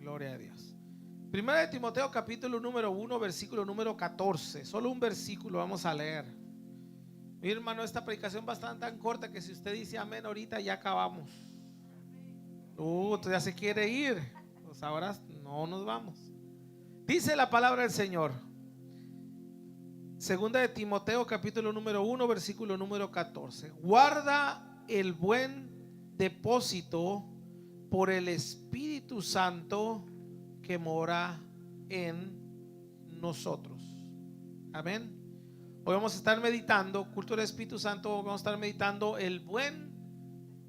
Gloria a Dios. Primera de Timoteo capítulo número 1 versículo número 14. Solo un versículo vamos a leer. Mi hermano, esta predicación va a estar tan corta que si usted dice amén ahorita ya acabamos. Ya se quiere ir. Pues ahora no nos vamos. Dice la palabra del Señor. Segunda de Timoteo capítulo número 1 versículo número 14. Guarda el buen depósito por el Espíritu Santo que mora en nosotros. Amén. Hoy vamos a estar meditando, culto del Espíritu Santo, vamos a estar meditando el buen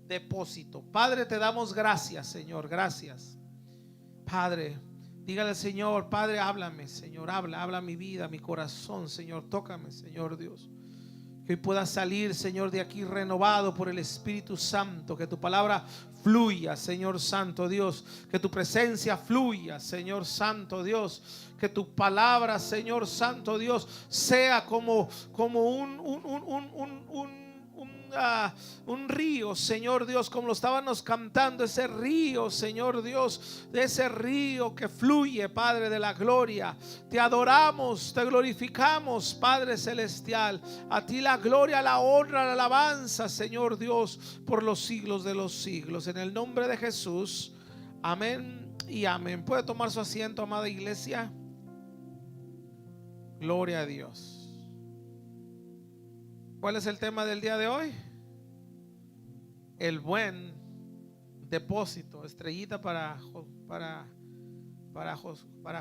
depósito. Padre, te damos gracias, Señor, gracias. Padre, dígale al Señor, Padre, háblame, Señor, habla mi vida, mi corazón, Señor, tócame, Señor Dios. Que hoy pueda salir, Señor, de aquí renovado por el Espíritu Santo. Que tu palabra fluya, Señor Santo Dios. Que tu presencia fluya, Señor Santo Dios. Que tu palabra, Señor Santo Dios, sea como un río, Señor Dios, como lo estábamos cantando, ese río, Señor Dios, de ese río que fluye, Padre de la gloria. Te adoramos, te glorificamos, Padre celestial. A ti la gloria, la honra, la alabanza, Señor Dios, por los siglos de los siglos. En el nombre de Jesús, amén y amén. ¿Puede tomar su asiento, amada iglesia? Gloria a Dios. ¿Cuál es el tema del día de hoy? El buen depósito. Estrellita para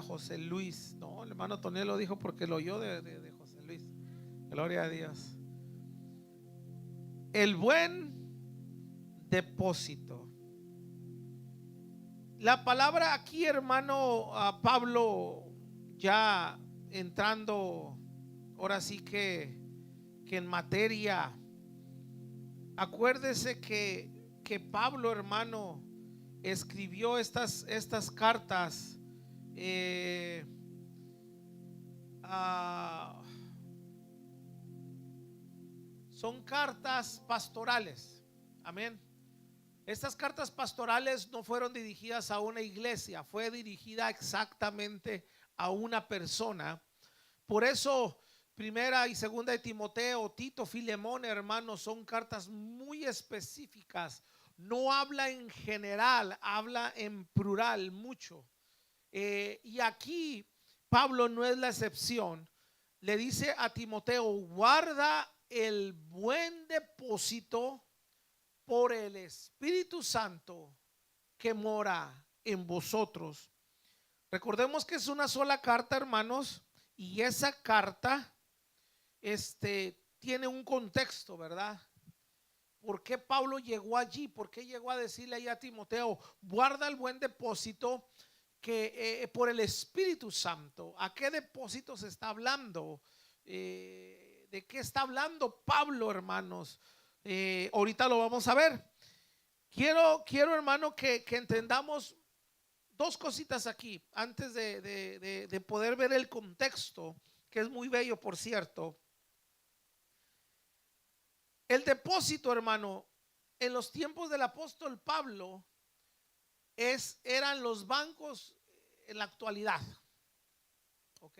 José Luis. No, el hermano Tonel lo dijo porque lo oyó de José Luis. Gloria a Dios. El buen depósito. La palabra aquí, hermano Pablo, ya entrando ahora sí que en materia. Acuérdese que Pablo, hermano, escribió estas cartas son cartas pastorales. Amén. Estas cartas pastorales no fueron dirigidas a una iglesia, fue dirigida exactamente a una persona. Por eso Primera y Segunda de Timoteo, Tito, Filemón, hermanos, son cartas muy específicas. No habla en general, habla en plural mucho. Y aquí Pablo no es la excepción. Le dice a Timoteo: guarda el buen depósito por el Espíritu Santo que mora en vosotros. Recordemos que es una sola carta, hermanos, y esa carta tiene un contexto, ¿verdad? ¿Por qué Pablo llegó allí? ¿Por qué llegó a decirle ahí a Timoteo: guarda el buen depósito que por el Espíritu Santo? ¿A qué depósito se está hablando? ¿De qué está hablando Pablo, hermanos? Ahorita lo vamos a ver. Quiero hermano, que entendamos dos cositas aquí antes de poder ver el contexto, que es muy bello, por cierto. El depósito, hermano, en los tiempos del apóstol Pablo eran los bancos en la actualidad. ¿Ok?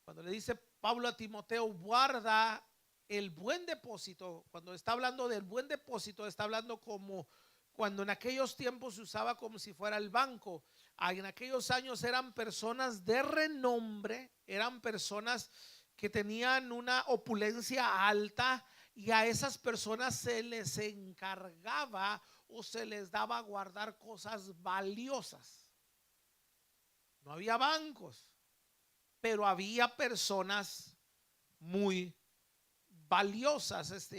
Cuando le dice Pablo a Timoteo: guarda el buen depósito, cuando está hablando del buen depósito, está hablando como cuando en aquellos tiempos se usaba como si fuera el banco. En aquellos años eran personas de renombre, eran personas que tenían una opulencia alta, y a esas personas se les encargaba o se les daba a guardar cosas valiosas. No había bancos, pero había personas muy valiosas,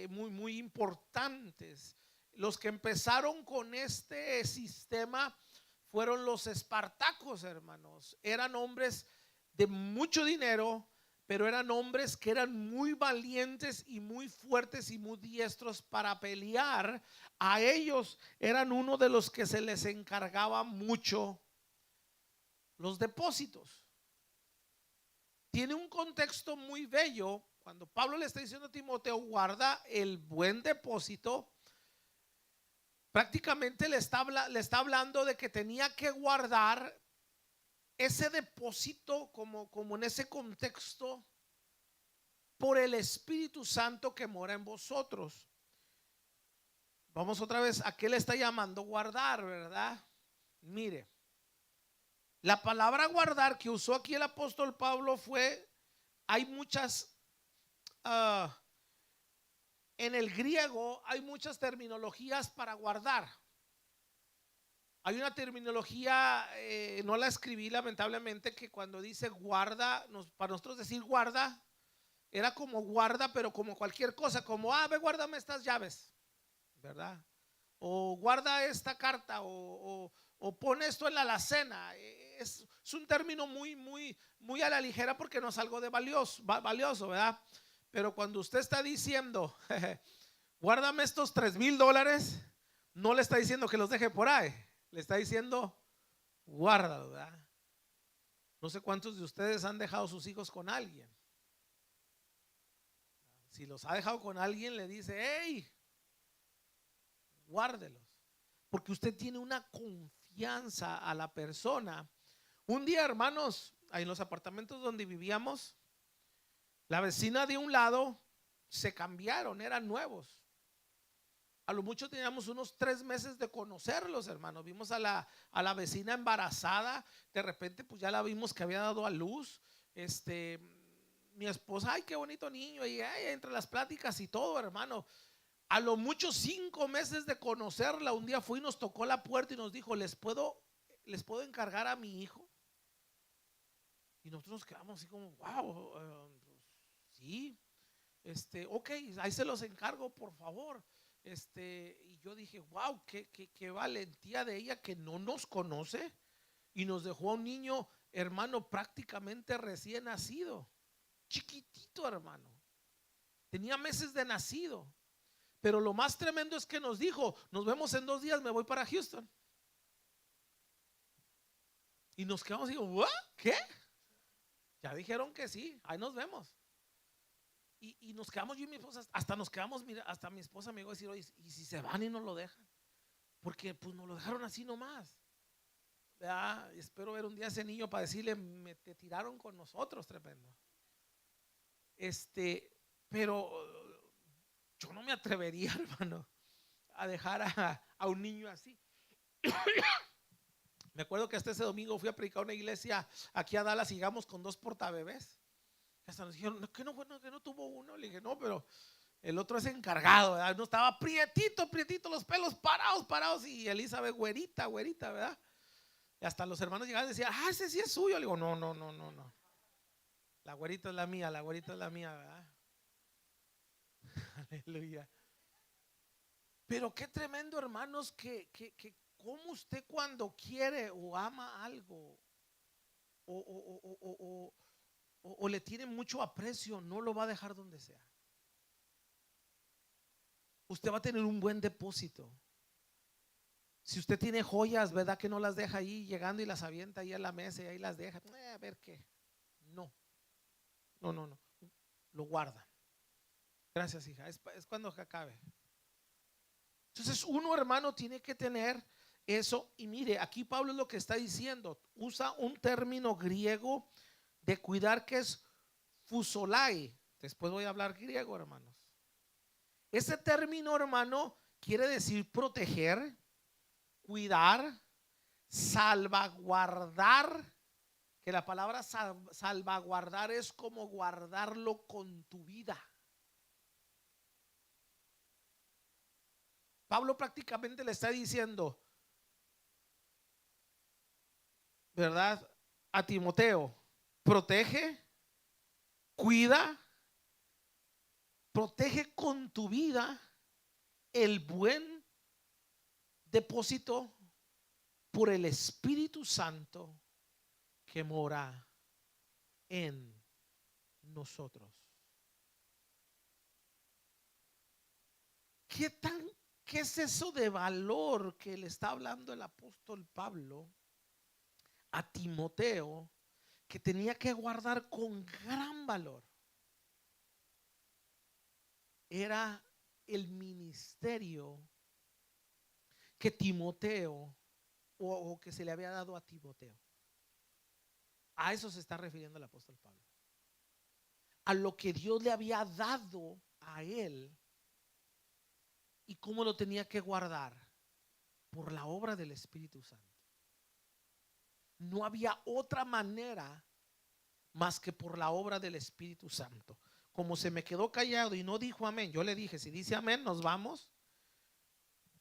muy importantes. Los que empezaron con este sistema fueron los espartacos, hermanos. Eran hombres de mucho dinero, pero eran hombres que eran muy valientes y muy fuertes y muy diestros para pelear. A ellos eran uno de los que se les encargaba mucho los depósitos. Tiene un contexto muy bello cuando Pablo le está diciendo a Timoteo: guarda el buen depósito. prácticamente le está hablando de que tenía que guardar ese depósito como en ese contexto por el Espíritu Santo que mora en vosotros. Vamos otra vez, ¿a qué le está llamando guardar, verdad? Mire, la palabra guardar que usó aquí el apóstol Pablo hay muchas, en el griego hay muchas terminologías para guardar. Hay una terminología, no la escribí lamentablemente, que cuando dice guarda, para nosotros decir guarda, era como guarda, pero como cualquier cosa, como, ve, guárdame estas llaves, ¿verdad? O guarda esta carta, o pon esto en la alacena. Es un término muy a la ligera porque no es algo de valioso, ¿verdad? Pero cuando usted está diciendo, guárdame estos $3,000, no le está diciendo que los deje por ahí. Le está diciendo, guárdalo, ¿verdad? No sé cuántos de ustedes han dejado sus hijos con alguien. Si los ha dejado con alguien, le dice, hey, guárdelos. Porque usted tiene una confianza a la persona. Un día, hermanos, ahí en los apartamentos donde vivíamos, la vecina de un lado se cambiaron, eran nuevos. A lo mucho teníamos unos 3 meses de conocerlos, hermanos. Vimos a la vecina embarazada. De repente pues ya la vimos que había dado a luz. Mi esposa, ay, qué bonito niño. Y entre las pláticas y todo, hermano, a lo mucho 5 meses de conocerla, un día fue y nos tocó la puerta y nos dijo, ¿les puedo encargar a mi hijo? Y nosotros nos quedamos así como, wow, sí, ok, ahí se los encargo, por favor. Y yo dije, wow, qué valentía de ella, que no nos conoce y nos dejó a un niño, hermano, prácticamente recién nacido, chiquitito, hermano, tenía meses de nacido. Pero lo más tremendo es que nos dijo, nos vemos en 2 días, me voy para Houston. Y nos quedamos y digo, ¿qué? Ya dijeron que sí, ahí nos vemos. Y nos quedamos, yo y mi esposa, hasta nos quedamos, mira, hasta mi esposa me iba a decir, oye, ¿y si se van y nos lo dejan? Porque pues nos lo dejaron así nomás. Espero ver un día a ese niño para decirle, te tiraron con nosotros, tremendo. Pero yo no me atrevería, hermano, a dejar a un niño así. Me acuerdo que hasta ese domingo fui a predicar a una iglesia aquí a Dallas, sigamos con 2 portabebés. Hasta nos dijeron, que no tuvo uno. Le dije, no, pero el otro es encargado, ¿verdad? No, estaba prietito, los pelos parados. Y Elizabeth, güerita, ¿verdad? Y hasta los hermanos llegaban y decían, ese sí es suyo. Le digo, no. La güerita es la mía, ¿verdad? Aleluya. Pero qué tremendo, hermanos, que como usted cuando quiere o ama algo o le tiene mucho aprecio, no lo va a dejar donde sea. Usted va a tener un buen depósito. Si usted tiene joyas, ¿verdad que no las deja ahí llegando y las avienta ahí a la mesa y ahí las deja? A ver qué. No. Lo guarda. Gracias, hija. Es cuando acabe. Entonces uno, hermano, tiene que tener eso. Y mire, aquí Pablo es lo que está diciendo. Usa un término griego de cuidar que es fusolai. Después voy a hablar griego, hermanos. Ese término, hermano, quiere decir proteger, cuidar, salvaguardar. Que la palabra salvaguardar es como guardarlo con tu vida. Pablo prácticamente le está diciendo, ¿verdad? A Timoteo, protege, cuida, protege con tu vida el buen depósito por el Espíritu Santo que mora en nosotros. ¿Qué es eso de valor que le está hablando el apóstol Pablo a Timoteo, que tenía que guardar con gran valor? Era el ministerio que Timoteo o que se le había dado a Timoteo. A eso se está refiriendo el apóstol Pablo. A lo que Dios le había dado a él y cómo lo tenía que guardar por la obra del Espíritu Santo. No había otra manera más que por la obra del Espíritu Santo. Como se me quedó callado y no dijo amén, yo le dije, si dice amén nos vamos.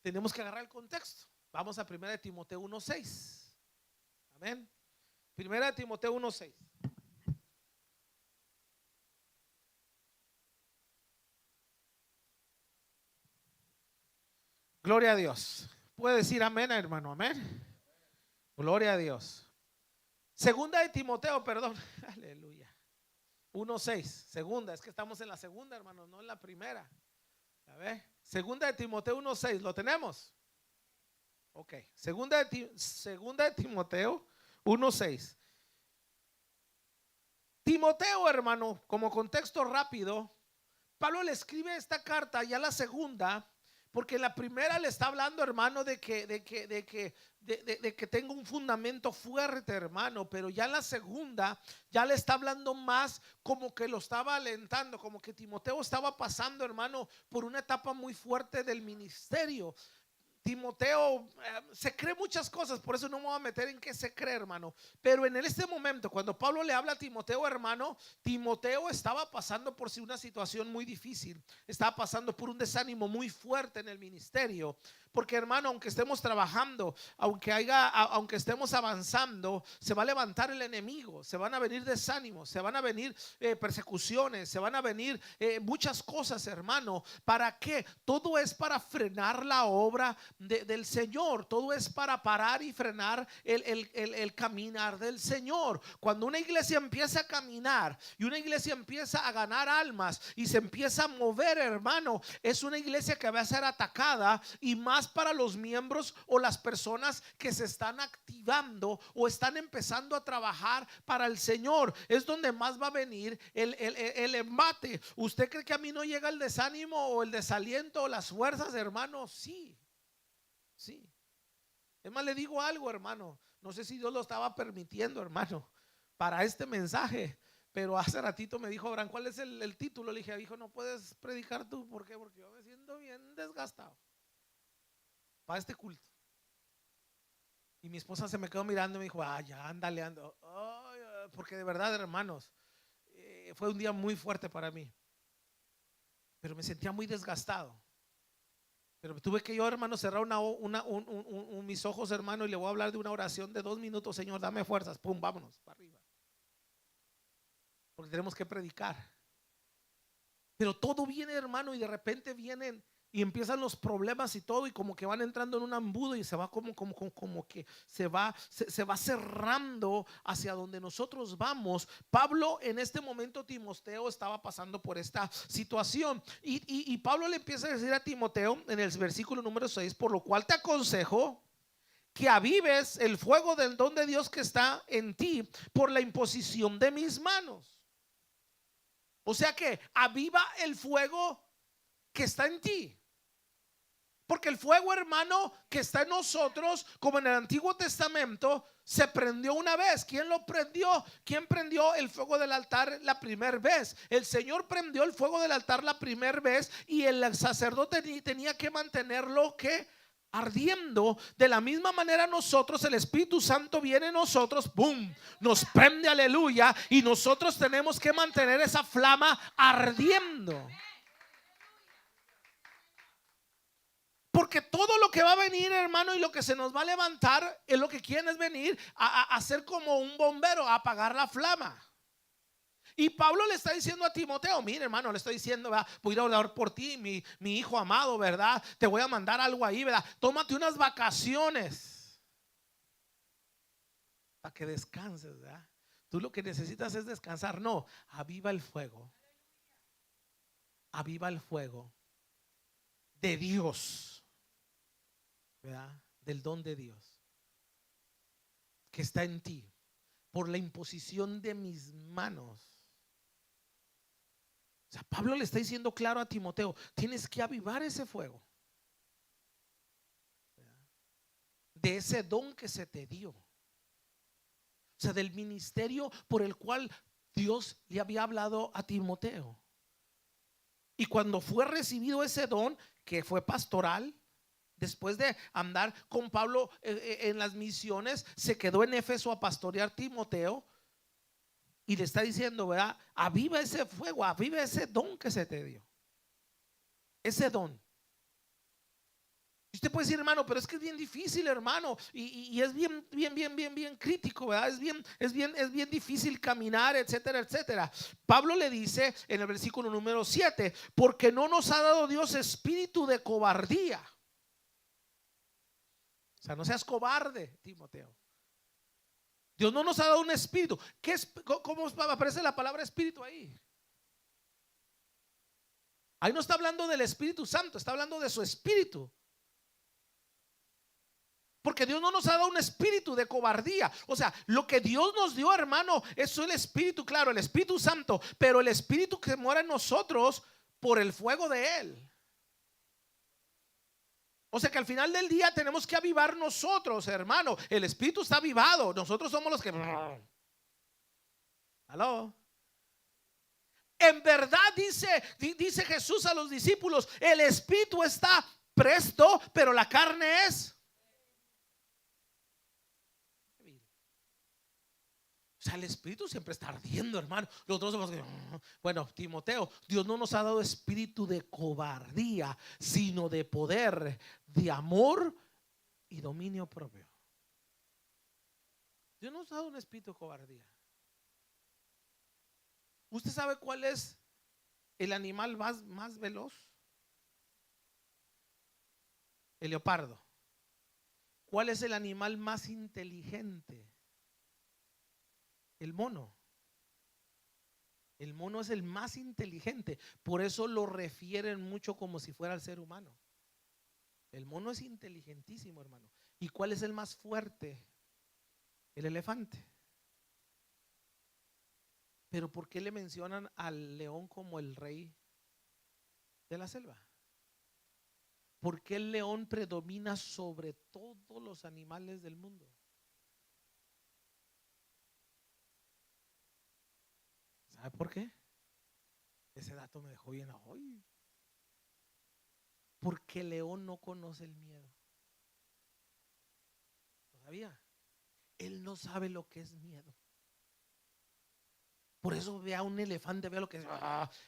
Tenemos que agarrar el contexto. Vamos a 1 Timoteo 1:6. Amén. 1 Timoteo 1:6. Gloria a Dios. Puede decir amén, hermano, amén. Gloria a Dios. Segunda de Timoteo, perdón. Aleluya. 1:6. Segunda, es que estamos en la segunda, hermano, no en la primera. A ver, segunda de Timoteo 1:6. ¿Lo tenemos? Ok. Segunda de Timoteo 1:6. Timoteo, hermano, como contexto rápido, Pablo le escribe esta carta, ya la segunda, porque la primera le está hablando, hermano, de que tenga un fundamento fuerte, hermano, pero ya en la segunda ya le está hablando más como que lo estaba alentando, como que Timoteo estaba pasando, hermano, por una etapa muy fuerte del ministerio. Timoteo se cree muchas cosas, por eso no me voy a meter en qué se cree, hermano. Pero en este momento, cuando Pablo le habla a Timoteo, hermano, Timoteo estaba pasando por una situación muy difícil. Estaba pasando por un desánimo muy fuerte en el ministerio. Porque, hermano, aunque estemos trabajando, aunque estemos avanzando, se va a levantar el enemigo, se van a venir desánimos, se van a venir persecuciones, se van a venir muchas cosas, hermano. ¿Para qué? Todo es para frenar la obra del Señor. Todo es para parar y frenar el caminar del Señor. Cuando una iglesia empieza a caminar y una iglesia empieza a ganar almas y se empieza a mover, hermano, es una iglesia que va a ser atacada, y más para los miembros o las personas que se están activando o están empezando a trabajar para el Señor. Es donde más va a venir el embate. ¿Usted cree que a mí no llega el desánimo o el desaliento o las fuerzas, hermano? Sí. Sí. Es más, le digo algo, hermano. No sé si Dios lo estaba permitiendo, hermano, para este mensaje. Pero hace ratito me dijo Abraham, ¿cuál es el título? Le dije, hijo, no puedes predicar tú. ¿Por qué? Porque yo me siento bien desgastado para este culto. Y mi esposa se me quedó mirando y me dijo, ya, ándale, ando. Porque de verdad, hermanos, fue un día muy fuerte para mí. Pero me sentía muy desgastado. Pero tuve que yo, hermano, cerrar mis ojos, hermano, y le voy a hablar de una oración de 2 minutos. Señor, dame fuerzas. Pum, vámonos para arriba. Porque tenemos que predicar. Pero todo viene, hermano, y de repente vienen y empiezan los problemas y todo, y como que van entrando en un embudo y se va como que se va cerrando hacia donde nosotros vamos. Pablo en este momento, Timoteo estaba pasando por esta situación, y Pablo le empieza a decir a Timoteo en el versículo número 6: por lo cual te aconsejo que avives el fuego del don de Dios que está en ti por la imposición de mis manos. O sea que aviva el fuego que está en ti. Porque el fuego, hermano, que está en nosotros, como en el Antiguo Testamento, se prendió una vez. ¿Quién lo prendió? ¿Quién prendió el fuego del altar la primera vez? El Señor prendió el fuego del altar la primera vez, y el sacerdote tenía que mantenerlo ardiendo. De la misma manera nosotros, el Espíritu Santo viene en nosotros, ¡boom!, nos prende, aleluya, y nosotros tenemos que mantener esa flama ardiendo. Porque todo lo que va a venir, hermano, y lo que se nos va a levantar, es lo que quieren es venir a ser como un bombero, a apagar la flama. Y Pablo le está diciendo a Timoteo, mire, hermano, le estoy diciendo, ¿verdad? Voy a ir a orar por ti, mi hijo amado, ¿verdad? Te voy a mandar algo ahí, ¿verdad? Tómate unas vacaciones para que descanses, ¿verdad? Tú lo que necesitas es descansar. No, aviva el fuego. Aviva el fuego de Dios, ¿verdad? Del don de Dios que está en ti por la imposición de mis manos. O sea, Pablo le está diciendo claro a Timoteo, tienes que avivar ese fuego, ¿verdad? de ese don que se te dio. O sea, del ministerio por el cual Dios le había hablado a Timoteo. Y cuando fue recibido ese don, que fue pastoral, después de andar con Pablo en las misiones, se quedó en Éfeso a pastorear Timoteo. Y le está diciendo, ¿verdad? Aviva ese fuego, aviva ese don que se te dio. Ese don. Y usted puede decir, hermano, pero es que es bien difícil, hermano, y es bien crítico, ¿verdad? Es bien difícil caminar, etcétera, etcétera. Pablo le dice en el versículo número 7, porque no nos ha dado Dios espíritu de cobardía. O sea, no seas cobarde, Timoteo. Dios no nos ha dado un espíritu. ¿Cómo aparece la palabra espíritu ahí? Ahí no está hablando del Espíritu Santo, está hablando de su espíritu. Porque Dios no nos ha dado un espíritu de cobardía. O sea, lo que Dios nos dio, hermano, es el Espíritu, claro, el Espíritu Santo, pero el Espíritu que mora en nosotros por el fuego de Él. O sea que al final del día tenemos que avivar nosotros, hermano. El Espíritu está avivado. Nosotros somos los que... ¿Aló? En verdad dice Jesús a los discípulos, el Espíritu está presto, pero la carne es... O sea, el espíritu siempre está ardiendo, hermano. Nosotros somos, bueno, Timoteo, Dios no nos ha dado espíritu de cobardía, sino de poder, de amor y dominio propio. Dios no nos ha dado un espíritu de cobardía. ¿Usted sabe cuál es el animal más veloz? El leopardo. ¿Cuál es el animal más inteligente? El mono. El mono es el más inteligente. Por eso lo refieren mucho como si fuera el ser humano. El mono es inteligentísimo, hermano. ¿Y cuál es el más fuerte? El elefante. Pero ¿por qué le mencionan al león como el rey de la selva? ¿Por qué el león predomina sobre todos los animales del mundo? ¿Sabe por qué? Ese dato me dejó bien hoy. Porque el león no conoce el miedo. ¿Lo sabía? Él no sabe lo que es miedo. Por eso ve a un elefante, ve lo que es.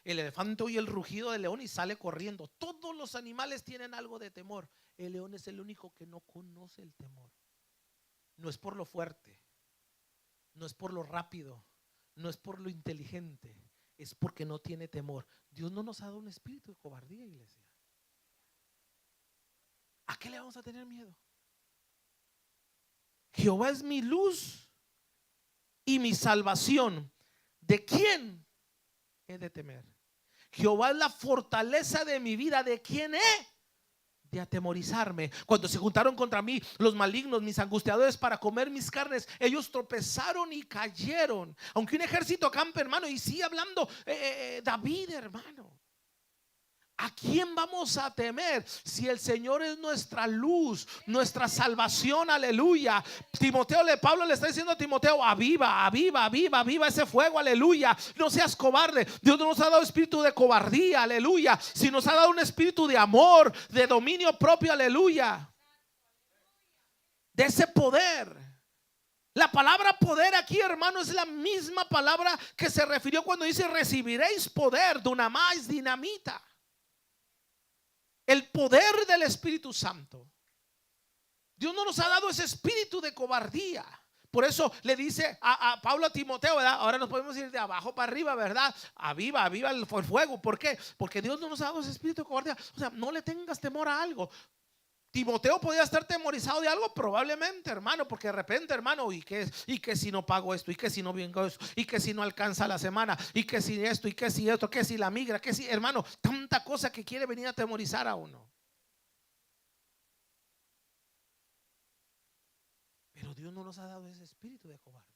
El elefante oye el rugido del león y sale corriendo. Todos los animales tienen algo de temor. El león es el único que no conoce el temor. No es por lo fuerte, no es por lo rápido, no es por lo inteligente, es porque no tiene temor. Dios no nos ha dado un espíritu de cobardía, iglesia. ¿A qué le vamos a tener miedo? Jehová es mi luz y mi salvación. ¿De quién he de temer? Jehová es la fortaleza de mi vida. ¿De quién he de atemorizarme? Cuando se juntaron contra mí los malignos, mis angustiadores, para comer mis carnes, ellos tropezaron y cayeron. Aunque un ejército acampe, hermano, y sigue hablando David, hermano. ¿A quién vamos a temer si el Señor es nuestra luz, nuestra salvación? Aleluya. Pablo le está diciendo a Timoteo, aviva ese fuego, aleluya. No seas cobarde. Dios no nos ha dado espíritu de cobardía, aleluya, si nos ha dado un espíritu de amor, de dominio propio, aleluya, de ese poder. La palabra poder aquí, hermano, es la misma palabra que se refirió cuando dice recibiréis poder, dunamis, dinamita. El poder del Espíritu Santo. Dios no nos ha dado ese espíritu de cobardía. Por eso le dice a Pablo a Timoteo, ¿verdad? Ahora nos podemos ir de abajo para arriba, ¿verdad? Aviva el fuego. ¿Por qué? Porque Dios no nos ha dado ese espíritu de cobardía. O sea, no le tengas temor a algo. Timoteo podía estar temorizado de algo, probablemente, hermano, porque de repente, hermano, y que si no pago esto, y que si no vengo esto, y que si no alcanza la semana, y que si esto, y que si esto, que si la migra, que si, hermano, tanta cosa que quiere venir a atemorizar a uno. Pero Dios no nos ha dado ese espíritu de cobardía.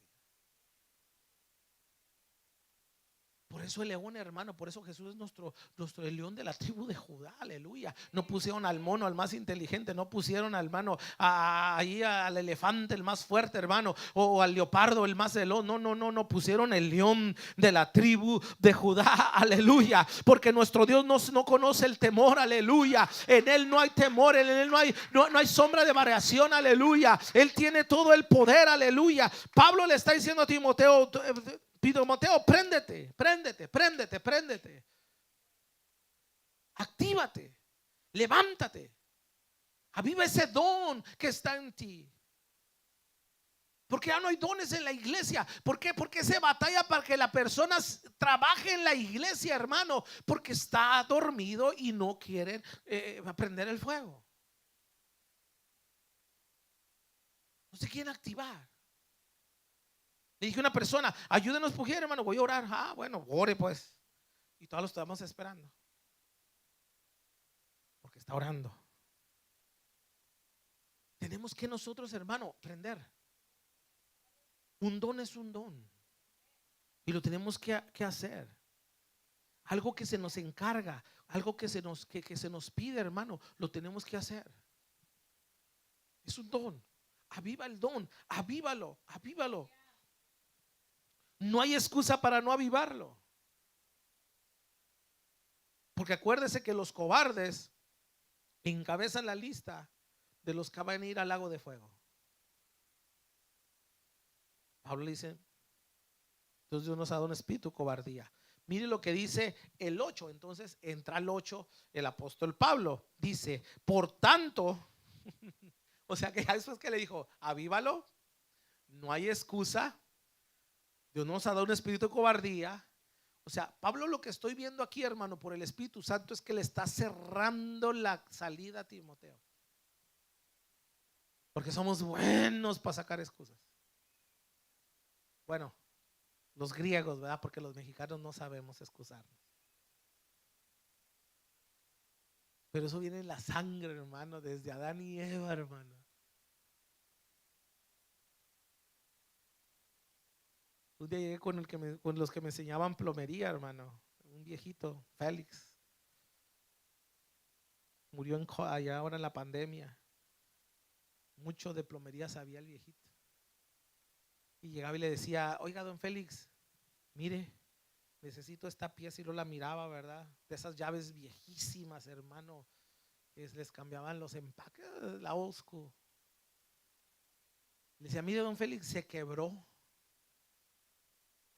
eso el león, hermano, por eso Jesús es nuestro el león de la tribu de Judá, aleluya. No pusieron al mono, al más inteligente, no pusieron al hermano ahí al elefante, el más fuerte, hermano, o al leopardo, el más veloz. No pusieron el león de la tribu de Judá, aleluya. Porque nuestro Dios no conoce el temor, aleluya. En Él no hay temor, en Él no hay sombra de variación, aleluya. Él tiene todo el poder, aleluya. Pablo le está diciendo a Timoteo, préndete, actívate, levántate, aviva ese don que está en ti. Porque ya no hay dones en la iglesia. ¿Por qué? Porque se batalla para que la persona trabaje en la iglesia, hermano, porque está dormido y no quiere prender el fuego. No se quieren activar. Le dije a una persona, ayúdenos, mujer, hermano, voy a orar. Ah, bueno, ore pues. Y todos lo estamos esperando, porque está orando. Tenemos que nosotros, hermano, aprender. Un don es un don, y lo tenemos que hacer. Algo que se nos encarga, algo que se nos pide, hermano, lo tenemos que hacer. Es un don. Aviva el don, avívalo. No hay excusa para no avivarlo. Porque acuérdese que los cobardes encabezan la lista de los que van a ir al lago de fuego. Pablo dice, entonces Dios nos ha dado un espíritu de cobardía. Mire lo que dice el 8. Entonces entra el 8, el apóstol Pablo dice, por tanto, o sea que ya después que le dijo, avívalo, no hay excusa, Dios nos ha dado un espíritu de cobardía. O sea, Pablo, lo que estoy viendo aquí, hermano, por el Espíritu Santo, es que le está cerrando la salida a Timoteo. Porque somos buenos para sacar excusas. Bueno, los griegos, ¿verdad? Porque los mexicanos no sabemos excusarnos. Pero eso viene en la sangre, hermano, desde Adán y Eva, hermano. Un día llegué con los que me enseñaban plomería, hermano. Un viejito, Félix. Murió allá ahora en la pandemia. Mucho de plomería sabía el viejito. Y llegaba y le decía, oiga, don Félix, mire, necesito esta pieza. Y no la miraba, ¿verdad? De esas llaves viejísimas, hermano, que les cambiaban los empaques, la old school. Le decía, mire, don Félix, se quebró.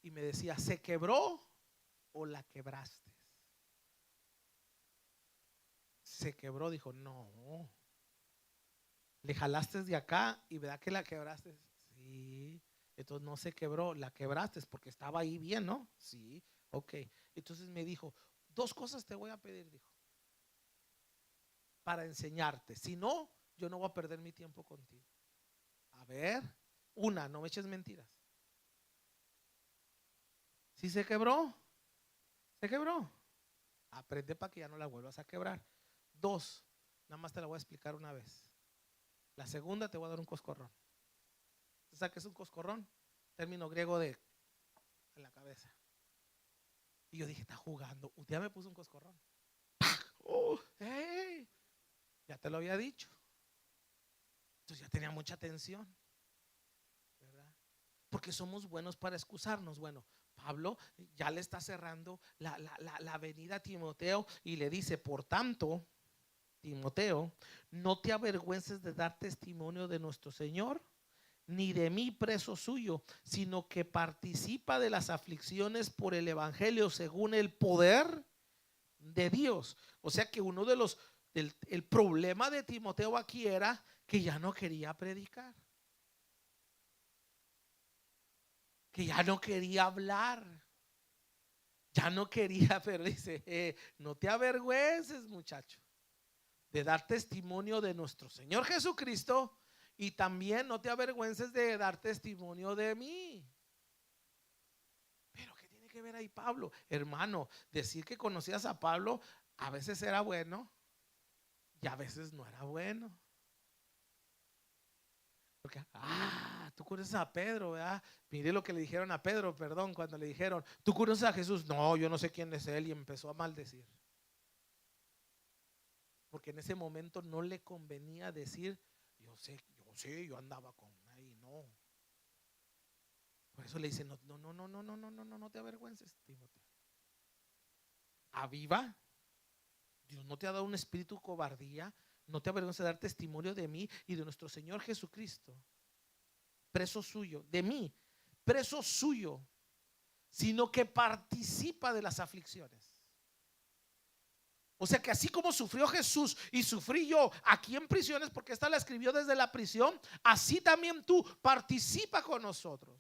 Y me decía, ¿se quebró o la quebraste? Se quebró. Dijo, no. Le jalaste de acá y ¿verdad que la quebraste? Sí. Entonces no se quebró, la quebraste porque estaba ahí bien, ¿no? Sí, ok. Entonces me dijo, dos cosas te voy a pedir, dijo, para enseñarte. Si no, yo no voy a perder mi tiempo contigo. A ver, una, no me eches mentiras. Si se quebró, se quebró. Aprende para que ya no la vuelvas a quebrar. Dos, nada más te la voy a explicar una vez. La segunda te voy a dar un coscorrón. ¿Sabes qué es un coscorrón? Término griego de en la cabeza. Y yo dije, está jugando. Un día me puso un coscorrón. Oh, hey, ya te lo había dicho. Entonces ya tenía mucha tensión, ¿verdad? Porque somos buenos para excusarnos. Bueno, Pablo ya le está cerrando la venida a Timoteo y le dice, por tanto, Timoteo, no te avergüences de dar testimonio de nuestro Señor, ni de mí preso suyo, sino que participa de las aflicciones por el evangelio según el poder de Dios. O sea que uno de el problema de Timoteo aquí era que ya no quería predicar, que ya no quería hablar, ya no quería, pero dice, no te avergüences, muchacho, de dar testimonio de nuestro Señor Jesucristo, y también no te avergüences de dar testimonio de mí. Pero ¿qué tiene que ver ahí Pablo? Hermano, decir que conocías a Pablo a veces era bueno y a veces no era bueno. Porque, tú conoces a Pedro, ¿verdad? Mire lo que le dijeron a Pedro, perdón, cuando le dijeron, ¿tú conoces a Jesús? No, yo no sé quién es él, y empezó a maldecir. Porque en ese momento no le convenía decir, yo andaba con ahí, no. Por eso le dice, no te avergüences, Timoteo. Aviva. Dios no te ha dado un espíritu de cobardía. No te avergüences de dar testimonio de mí y de nuestro Señor Jesucristo, preso suyo, de mí, preso suyo, sino que participa de las aflicciones. O sea que así como sufrió Jesús y sufrí yo aquí en prisiones, porque esta la escribió desde la prisión, así también tú participa con nosotros.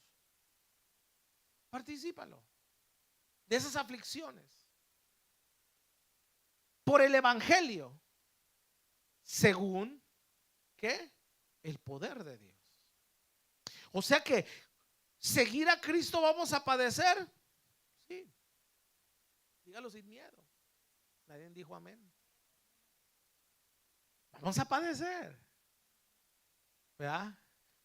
Particípalo de esas aflicciones por el evangelio, según ¿qué? El poder de Dios. O sea que seguir a Cristo vamos a padecer. Sí. Dígalo sin miedo. Nadie dijo amén. Vamos a padecer, ¿verdad?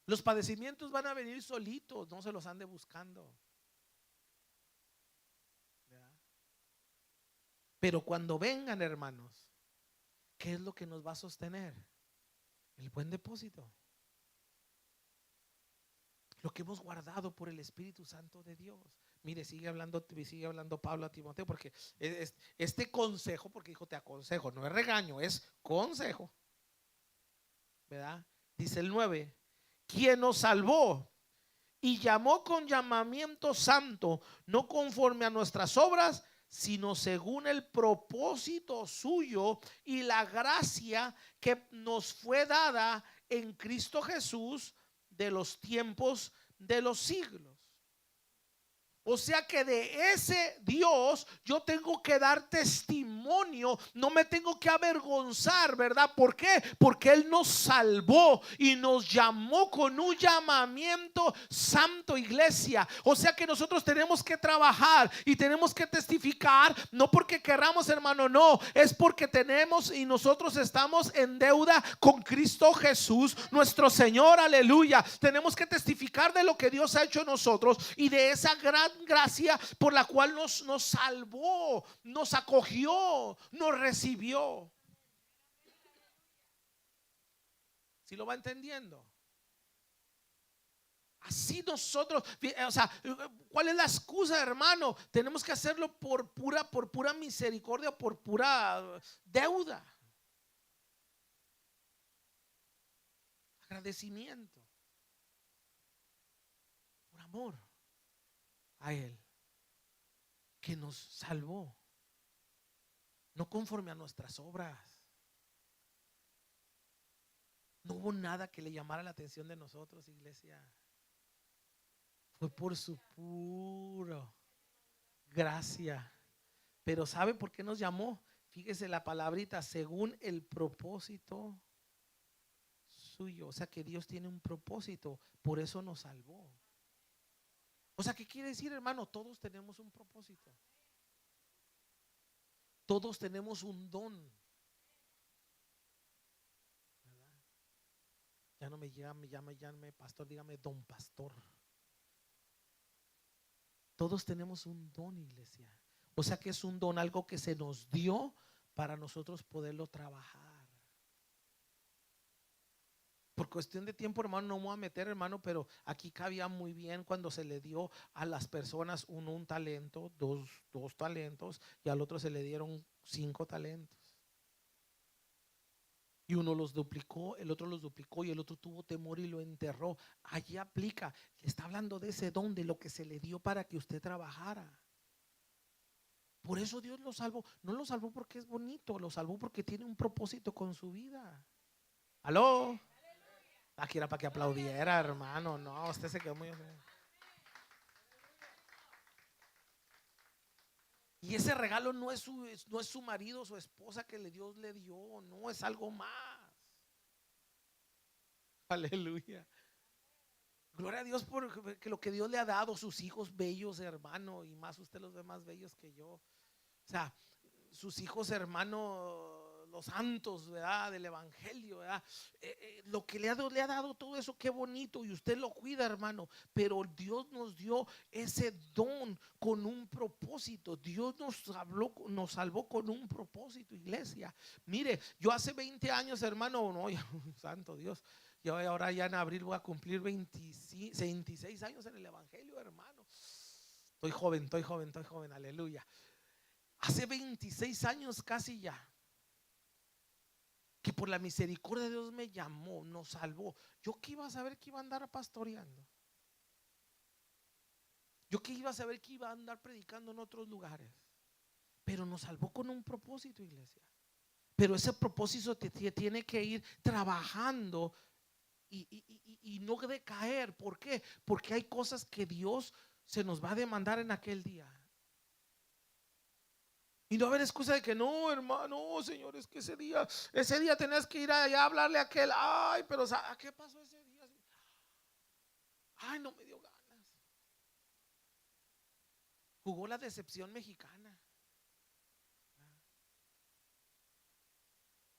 Los padecimientos van a venir solitos, no se los ande buscando, ¿verdad? Pero cuando vengan, hermanos, ¿qué es lo que nos va a sostener? El buen depósito, lo que hemos guardado por el Espíritu Santo de Dios. Mire, sigue hablando Pablo a Timoteo, porque este consejo, porque dijo te aconsejo, no es regaño, es consejo, ¿verdad? Dice el 9, quien nos salvó y llamó con llamamiento santo, no conforme a nuestras obras, sino según el propósito suyo y la gracia que nos fue dada en Cristo Jesús de los tiempos de los siglos. O sea que de ese Dios yo tengo que dar testimonio, no me tengo que avergonzar, ¿verdad? ¿Por qué? Porque Él nos salvó y nos llamó con un llamamiento santo, iglesia. O sea que nosotros tenemos que trabajar y tenemos que testificar, no porque querramos, hermano, no, es porque tenemos y nosotros estamos en deuda con Cristo Jesús, nuestro Señor, aleluya. Tenemos que testificar de lo que Dios ha hecho en nosotros y de esa gran gracia por la cual nos salvó, nos acogió, nos recibió. ¿Sí lo va entendiendo? Así nosotros, o sea, ¿cuál es la excusa, hermano? Tenemos que hacerlo por pura misericordia, por pura deuda. Agradecimiento, por amor a Él, que nos salvó, no conforme a nuestras obras. No hubo nada que le llamara la atención de nosotros, iglesia. Fue por su puro gracia. Pero ¿sabe por qué nos llamó? Fíjese la palabrita, según el propósito suyo. O sea que Dios tiene un propósito, por eso nos salvó. O sea, ¿qué quiere decir, hermano? Todos tenemos un propósito. Todos tenemos un don, ¿verdad? Ya no me llame pastor, dígame don pastor. Todos tenemos un don, iglesia. O sea que es un don, algo que se nos dio para nosotros poderlo trabajar. Por cuestión de tiempo, hermano, no me voy a meter, hermano, pero aquí cabía muy bien cuando se le dio a las personas un talento, dos talentos, y al otro se le dieron 5 talentos. Y uno los duplicó, el otro los duplicó y el otro tuvo temor y lo enterró. Allí aplica, le está hablando de ese don, de lo que se le dio para que usted trabajara. Por eso Dios lo salvó. No lo salvó porque es bonito, lo salvó porque tiene un propósito con su vida. ¿Aló? Aquí era para que aplaudiera, hermano. No, usted se quedó muy... Y ese regalo no es su marido o su esposa que Dios le dio. No, es algo más. Aleluya. Gloria a Dios por lo que Dios le ha dado, sus hijos bellos, hermano. Y más usted los ve más bellos que yo. O sea, sus hijos, hermano, los santos, ¿verdad? Del evangelio, ¿verdad? Lo que le ha dado todo eso, qué bonito, y usted lo cuida, hermano. Pero Dios nos dio ese don con un propósito. Dios nos salvó con un propósito, iglesia. Mire, yo hace 20 años, hermano, no, santo Dios, yo ahora ya en abril voy a cumplir 26 años en el evangelio, hermano. Estoy joven, aleluya. Hace 26 años casi ya, que por la misericordia de Dios me llamó, nos salvó. Yo que iba a saber que iba a andar pastoreando. Yo que iba a saber que iba a andar predicando en otros lugares. Pero nos salvó con un propósito, iglesia. Pero ese propósito te tiene que ir trabajando y no decaer. ¿Por qué? Porque hay cosas que Dios se nos va a demandar en aquel día. Y no haber excusa de que no, hermano, Señor, es que ese día tenías que ir allá a hablarle a aquel. Ay, pero ¿qué pasó ese día? Ay, no me dio ganas. Jugó la decepción mexicana.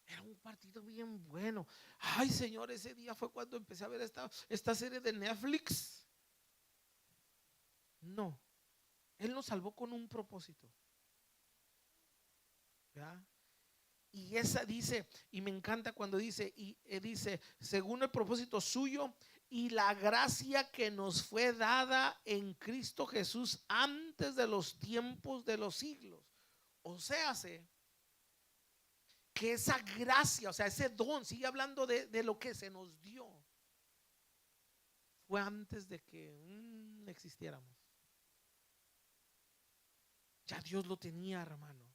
Era un partido bien bueno. Ay, Señor, ese día fue cuando empecé a ver esta serie de Netflix. No, Él nos salvó con un propósito. ¿Verdad? Y esa dice, y me encanta cuando dice, dice, según el propósito suyo y la gracia que nos fue dada en Cristo Jesús antes de los tiempos de los siglos. O sea, que esa gracia, o sea, ese don, sigue hablando de lo que se nos dio, fue antes de que existiéramos. Ya Dios lo tenía, hermano.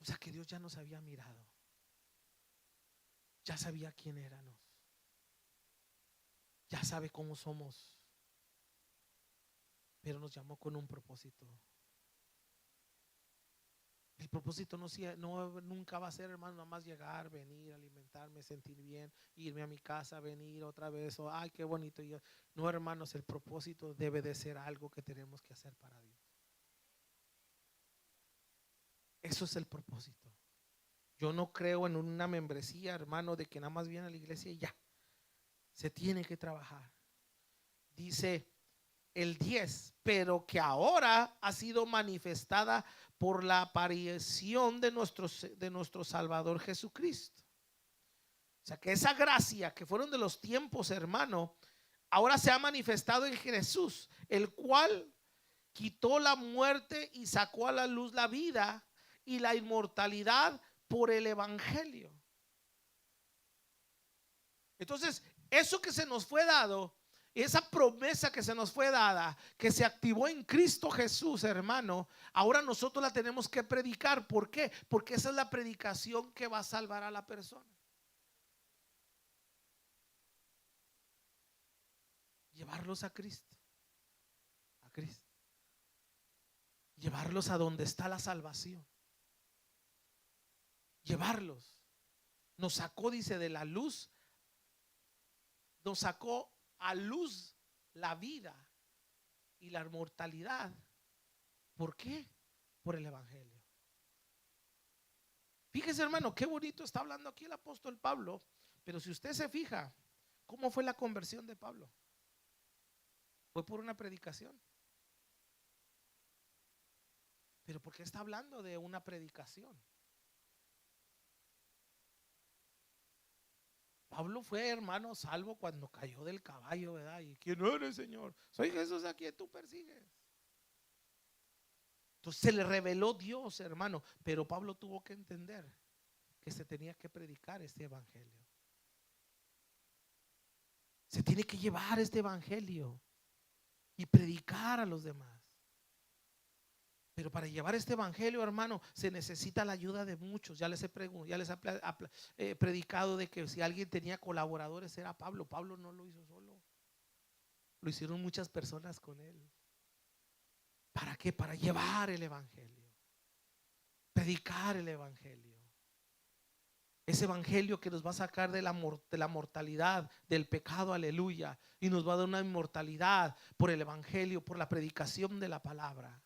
O sea que Dios ya nos había mirado. Ya sabía quién éramos. Ya sabe cómo somos. Pero nos llamó con un propósito. El propósito nunca va a ser, hermano, nada más llegar, venir, alimentarme, sentir bien, irme a mi casa, venir otra vez. Ay, qué bonito. No, hermanos, el propósito debe de ser algo que tenemos que hacer para Dios. Eso es el propósito. Yo no creo en una membresía, hermano, de que nada más viene a la iglesia y ya. Se tiene que trabajar. Dice el 10, pero que ahora ha sido manifestada por la aparición de nuestro Salvador Jesucristo. O sea que esa gracia que fueron de los tiempos, hermano, ahora se ha manifestado en Jesús, el cual quitó la muerte y sacó a la luz la vida y la inmortalidad por el evangelio. Entonces, eso que se nos fue dado, esa promesa que se nos fue dada, que se activó en Cristo Jesús, hermano, ahora nosotros la tenemos que predicar. ¿Por qué? Porque esa es la predicación que va a salvar a la persona. Llevarlos a Cristo. A Cristo. Llevarlos a donde está la salvación. Llevarlos. Nos sacó, dice, de la luz. Nos sacó a luz la vida y la inmortalidad. ¿Por qué? Por el evangelio. Fíjese, hermano, qué bonito está hablando aquí el apóstol Pablo. Pero si usted se fija, ¿cómo fue la conversión de Pablo? Fue por una predicación. Pero ¿por qué está hablando de una predicación? Pablo fue, hermano, salvo cuando cayó del caballo, ¿verdad? ¿Y quién eres, Señor? Soy Jesús a quien tú persigues. Entonces se le reveló Dios, hermano. Pero Pablo tuvo que entender que se tenía que predicar este evangelio. Se tiene que llevar este evangelio y predicar a los demás. Pero para llevar este evangelio, hermano, se necesita la ayuda de muchos. Ya les he predicado de que si alguien tenía colaboradores era Pablo. Pablo no lo hizo solo. Lo hicieron muchas personas con él. ¿Para qué? Para llevar el evangelio. Predicar el evangelio. Ese evangelio que nos va a sacar de la mortalidad, del pecado, aleluya. Y nos va a dar una inmortalidad por el evangelio, por la predicación de la palabra.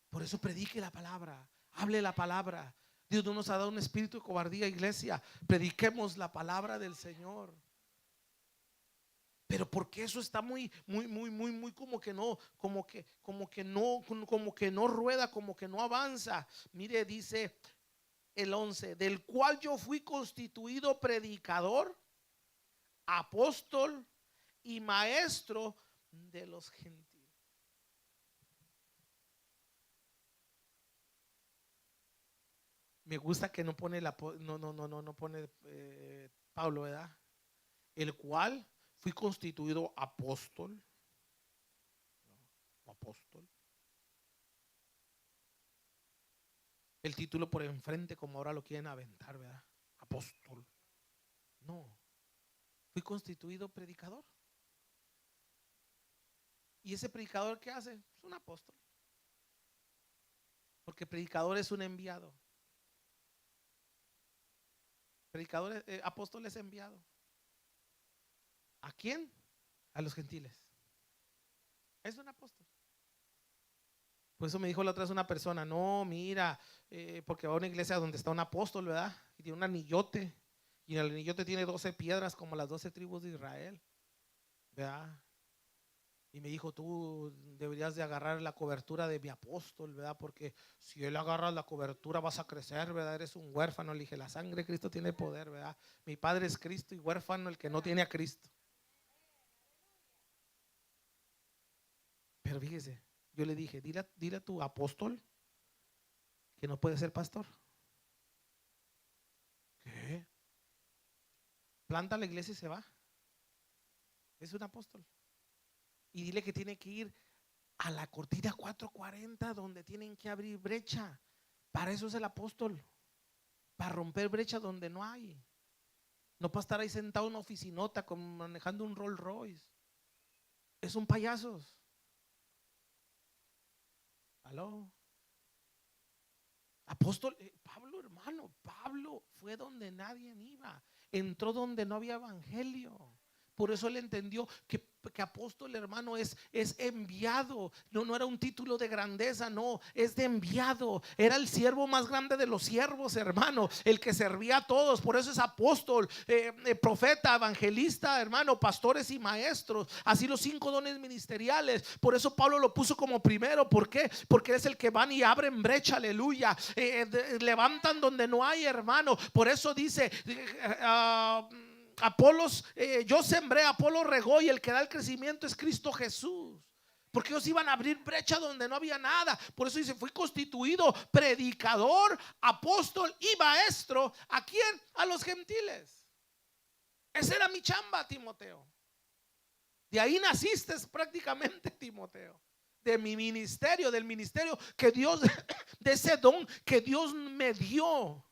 Por eso predique la palabra, hable la palabra. Dios no nos ha dado un espíritu de cobardía, iglesia. Prediquemos la palabra del Señor. Pero porque eso está muy como que no, como que no rueda, como que no avanza. Mire, dice el 11, del cual yo fui constituido predicador, apóstol y maestro de los gentiles. Me gusta que no pone no pone Pablo, ¿verdad? El cual fui constituido apóstol, apóstol. El título por enfrente, como ahora lo quieren aventar, ¿verdad? Apóstol. No, fui constituido predicador. ¿Y ese predicador qué hace? Es un apóstol. Porque predicador es un enviado. Predicador, apóstol es enviado. ¿A quién? A los gentiles. Es un apóstol. Por eso me dijo la otra vez una persona, no, mira, porque va a una iglesia donde está un apóstol, ¿verdad? Y tiene un anillote. Y el anillote tiene 12 piedras como las 12 tribus de Israel, ¿verdad? Y me dijo, tú deberías de agarrar la cobertura de mi apóstol, ¿verdad? Porque si él agarra la cobertura vas a crecer, ¿verdad? Eres un huérfano. Le dije, la sangre de Cristo tiene poder, ¿verdad? Mi padre es Cristo y huérfano el que no tiene a Cristo. Pero fíjese, yo le dije, dile a tu apóstol que no puede ser pastor. ¿Qué? Planta la iglesia y se va. Es un apóstol. Y dile que tiene que ir a la cortina 440 donde tienen que abrir brecha. Para eso es el apóstol. Para romper brecha donde no hay. No para estar ahí sentado en una oficinota manejando un Rolls Royce. Es un payaso. ¿Aló? Apóstol, Pablo, hermano, Pablo fue donde nadie iba. Entró donde no había evangelio. Por eso él entendió que apóstol, hermano, es enviado. No era un título de grandeza, no, es de enviado. Era el siervo más grande de los siervos, hermano, el que servía a todos. Por eso es apóstol, profeta, evangelista, hermano, pastores y maestros. Así los 5 dones ministeriales. Por eso Pablo lo puso como primero. ¿Por qué? Porque es el que van y abren brecha, aleluya. Levantan donde no hay, hermano. Por eso dice Apolos, yo sembré, Apolo regó, y el que da el crecimiento es Cristo Jesús. Porque ellos iban a abrir brecha donde no había nada. Por eso dice, fui constituido predicador, apóstol y maestro. ¿A quién? A los gentiles. Esa era mi chamba, Timoteo. De ahí naciste prácticamente, Timoteo. De mi ministerio, del ministerio que Dios, de ese don que Dios me dio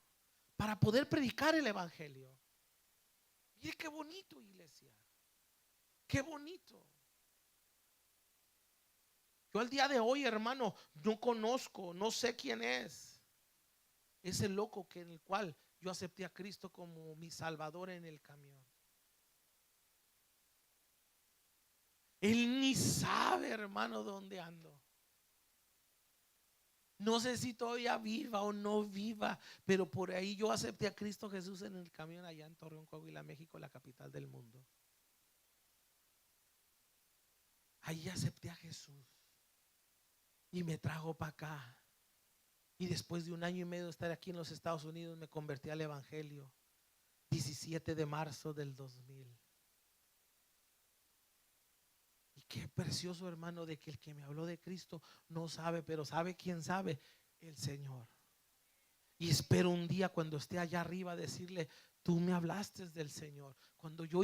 para poder predicar el evangelio. Mire qué bonito, iglesia. Qué bonito. Yo al día de hoy, hermano, no conozco, no sé quién es ese loco en el cual yo acepté a Cristo como mi Salvador en el camión. Él ni sabe, hermano, dónde ando. No sé si todavía viva o no viva, pero por ahí yo acepté a Cristo Jesús en el camión allá en Torreón, Coahuila, México, la capital del mundo. Ahí acepté a Jesús y me trajo para acá. Y después de 1 año y medio de estar aquí en los Estados Unidos, me convertí al evangelio. 17 de marzo del 2000. Y qué precioso, hermano, de que el que me habló de Cristo no sabe, pero ¿sabe quién sabe? El Señor. Y espero un día cuando esté allá arriba decirle, tú me hablaste del Señor. Cuando yo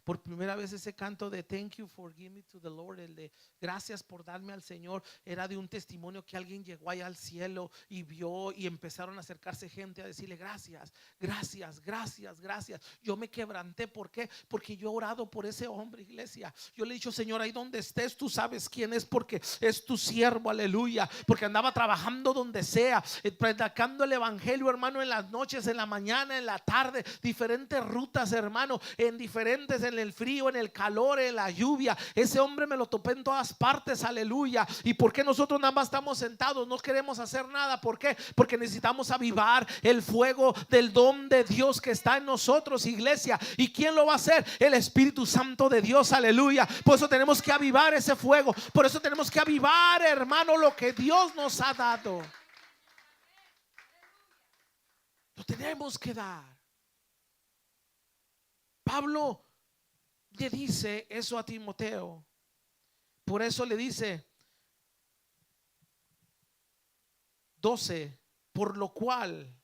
por primera vez ese canto de Thank you for giving me to the Lord, el de gracias por darme al Señor, era de un testimonio que alguien llegó allá al cielo y vio, y empezaron a acercarse gente a decirle gracias, gracias, gracias, gracias. Yo me quebranté, ¿por qué? Porque yo he orado por ese hombre, iglesia. Yo le he dicho, Señor, ahí donde estés, tú sabes quién es, porque es tu siervo, aleluya. Porque andaba trabajando donde sea, predicando el evangelio, hermano, en las noches, en la mañana, en la tarde, diferentes rutas, hermano. hermano, en diferentes, en el frío, en el calor, en la lluvia. Ese hombre me lo topé en todas partes, aleluya. ¿Y por qué nosotros nada más estamos sentados? No queremos hacer nada. ¿Por qué? Porque necesitamos avivar el fuego del don de Dios que está en nosotros, iglesia. ¿Y quién lo va a hacer? El Espíritu Santo de Dios, aleluya. Por eso tenemos que avivar ese fuego. Por eso tenemos que avivar, hermano, lo que Dios nos ha dado. Lo tenemos que dar. Pablo le dice eso a Timoteo. Por eso le dice 12, por lo cual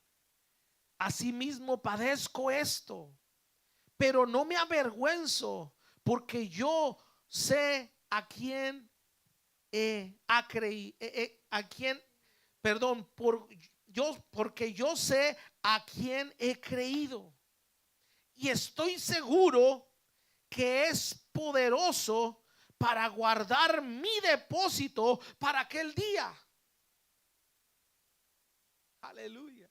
asimismo padezco esto, pero no me avergüenzo, porque yo sé a quién a quién, perdón, porque yo sé a quién he creído y estoy seguro que es poderoso para guardar mi depósito para aquel día. Aleluya.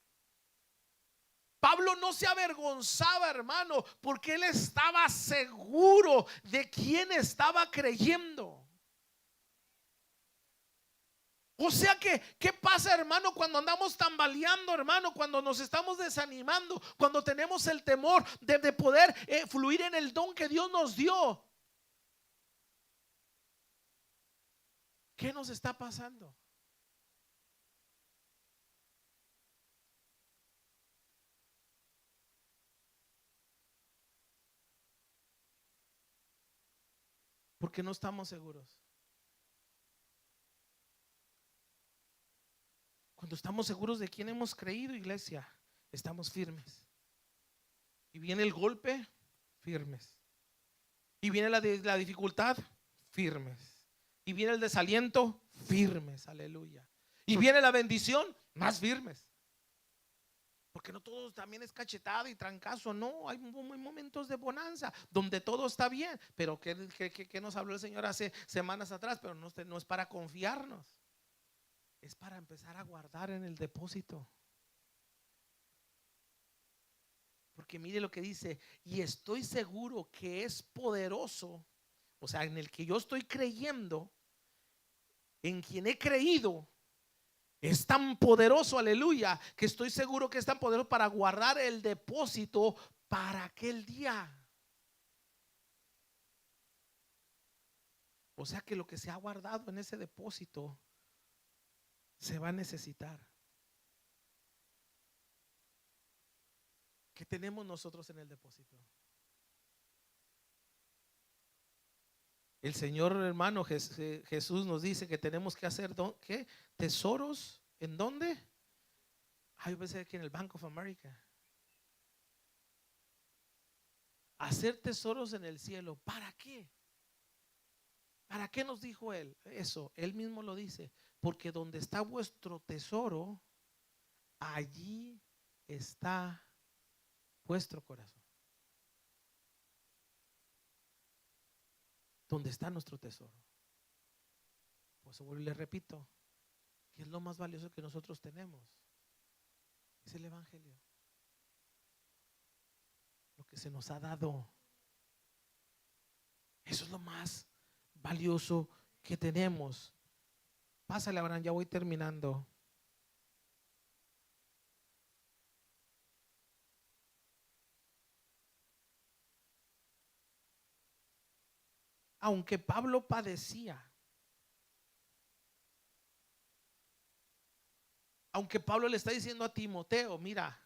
Pablo no se avergonzaba, hermano, porque él estaba seguro de quién estaba creyendo. O sea que, ¿qué pasa, hermano, cuando andamos tambaleando, hermano? Cuando nos estamos desanimando, cuando tenemos el temor de poder fluir en el don que Dios nos dio. ¿Qué nos está pasando? Porque no estamos seguros. Cuando estamos seguros de quién hemos creído, iglesia, estamos firmes. Y viene el golpe, firmes. Y viene la dificultad, firmes. Y viene el desaliento, firmes, aleluya. Y viene la bendición, más firmes. Porque no todo también es cachetada y trancazo, no, hay momentos de bonanza donde todo está bien. Pero ¿qué nos habló el Señor hace semanas atrás? Pero no es para confiarnos. Es para empezar a guardar en el depósito. Porque mire lo que dice, y estoy seguro que es poderoso, o sea, en el que yo estoy creyendo, en quien he creído, es tan poderoso, aleluya, que estoy seguro que es tan poderoso para guardar el depósito para aquel día. O sea que lo que se ha guardado en ese depósito se va a necesitar. ¿Qué tenemos nosotros en el depósito? El Señor, hermano Jesús nos dice que tenemos que hacer ¿qué? Tesoros. ¿En dónde? Yo pensé que en el Bank of America. Hacer tesoros en el cielo. ¿Para qué? ¿Para qué nos dijo Él eso? Él mismo lo dice. Porque donde está vuestro tesoro, allí está vuestro corazón. ¿Dónde está nuestro tesoro? Pues le repito, ¿qué es lo más valioso que nosotros tenemos? Es el Evangelio. Lo que se nos ha dado. Eso es lo más valioso que tenemos. Pásale, Abraham, ya voy terminando. Aunque Pablo padecía, aunque Pablo le está diciendo a Timoteo, mira,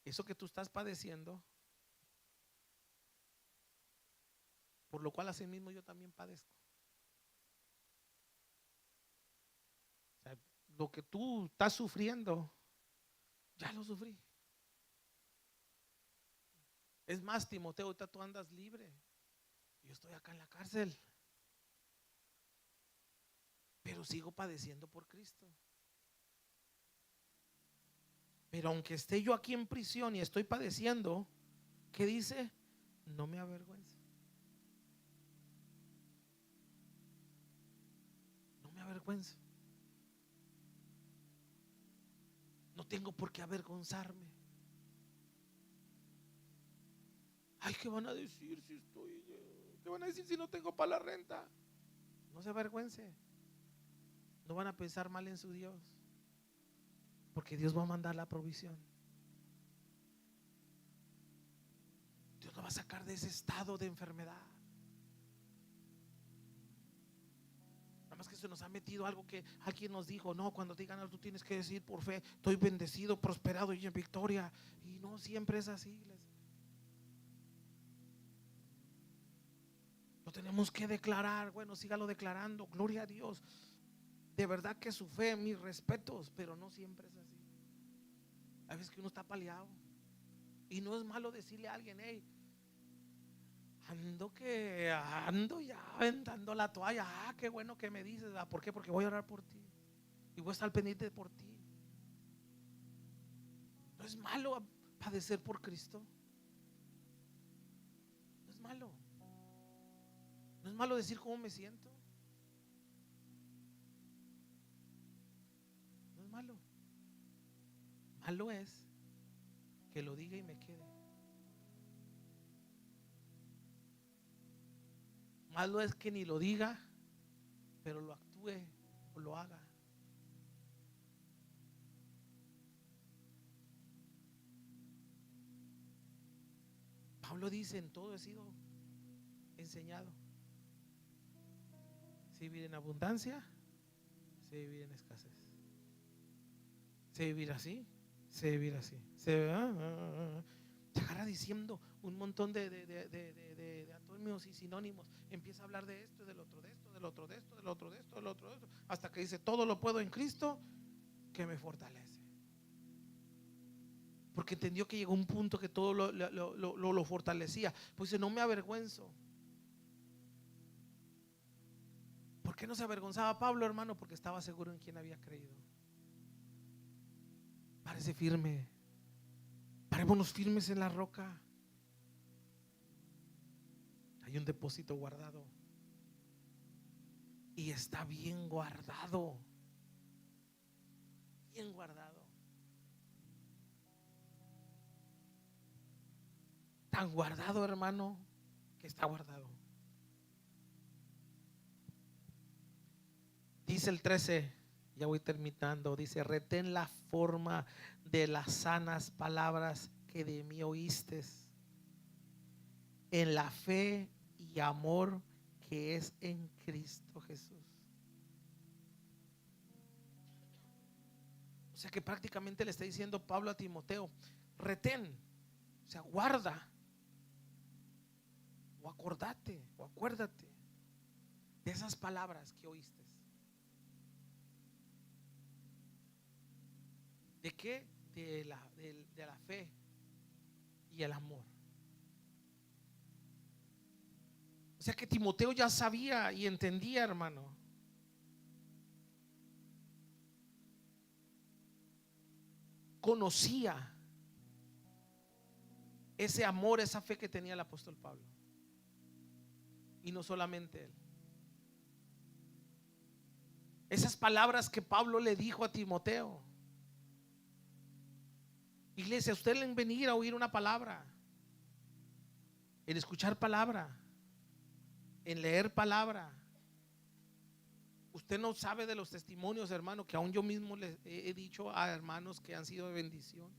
eso que tú estás padeciendo, por lo cual así mismo yo también padezco. O sea, lo que tú estás sufriendo, ya lo sufrí. Es más, Timoteo, ahorita tú andas libre. Yo estoy acá en la cárcel, pero sigo padeciendo por Cristo. Pero aunque esté yo aquí en prisión y estoy padeciendo, ¿qué dice? No me avergüenzo. No me avergüenzo. No tengo por qué avergonzarme. Ay, ¿qué van a decir si estoy? ¿Qué van a decir si no tengo para la renta? No se avergüence. No van a pensar mal en su Dios, porque Dios va a mandar la provisión. Dios lo va a sacar de ese estado de enfermedad. Nada más que se nos ha metido algo que alguien nos dijo: no, cuando digan algo tú tienes que decir por fe: estoy bendecido, prosperado y en victoria. Y no siempre es así. Lo tenemos que declarar. Bueno, sígalo declarando, gloria a Dios. De verdad que su fe, mis respetos, pero no siempre es así. A veces que uno está paliado. Y no es malo decirle a alguien: hey, ando ya aventando la toalla. Ah, qué bueno que me dices. ¿Por qué? Porque voy a orar por ti y voy a estar pendiente por ti. No es malo padecer por Cristo. No es malo. No es malo decir cómo me siento. No es malo. Malo es que lo diga y me quede. Malo es que ni lo diga, pero lo actúe o lo haga. Pablo dice: en todo he sido enseñado. Sé vivir en abundancia, sé vivir en escasez. Sé vivir así, sé vivir así. Se agarra diciendo un montón de antónimos y sinónimos. Empieza a hablar de esto, del otro, de esto, del otro, de esto, del otro, de esto, del otro, de esto, hasta que dice: todo lo puedo en Cristo que me fortalece. Porque entendió que llegó un punto que todo lo fortalecía. Pues dice: no me avergüenzo. ¿Por qué no se avergonzaba Pablo, hermano? Porque estaba seguro en quien había creído. Párese firme. Parémonos firmes en la roca. Hay un depósito guardado y está bien guardado. Bien guardado. Tan guardado, hermano, que está guardado. Dice el 13, ya voy terminando. Dice: retén la forma de las sanas palabras que de mí oíste, en la fe y amor que es en Cristo Jesús. O sea que prácticamente le está diciendo Pablo a Timoteo: retén, o sea, guarda, o acordate, o acuérdate de esas palabras que oíste. ¿De qué? De la fe y el amor. O sea que Timoteo ya sabía y entendía, hermano. Conocía ese amor, esa fe que tenía el apóstol Pablo. Y no solamente él. Esas palabras que Pablo le dijo a Timoteo. Iglesia, a usted le venir a oír una palabra, en escuchar palabra, en leer palabra. Usted no sabe de los testimonios, hermano, que aún yo mismo les he dicho a hermanos que han sido de bendición,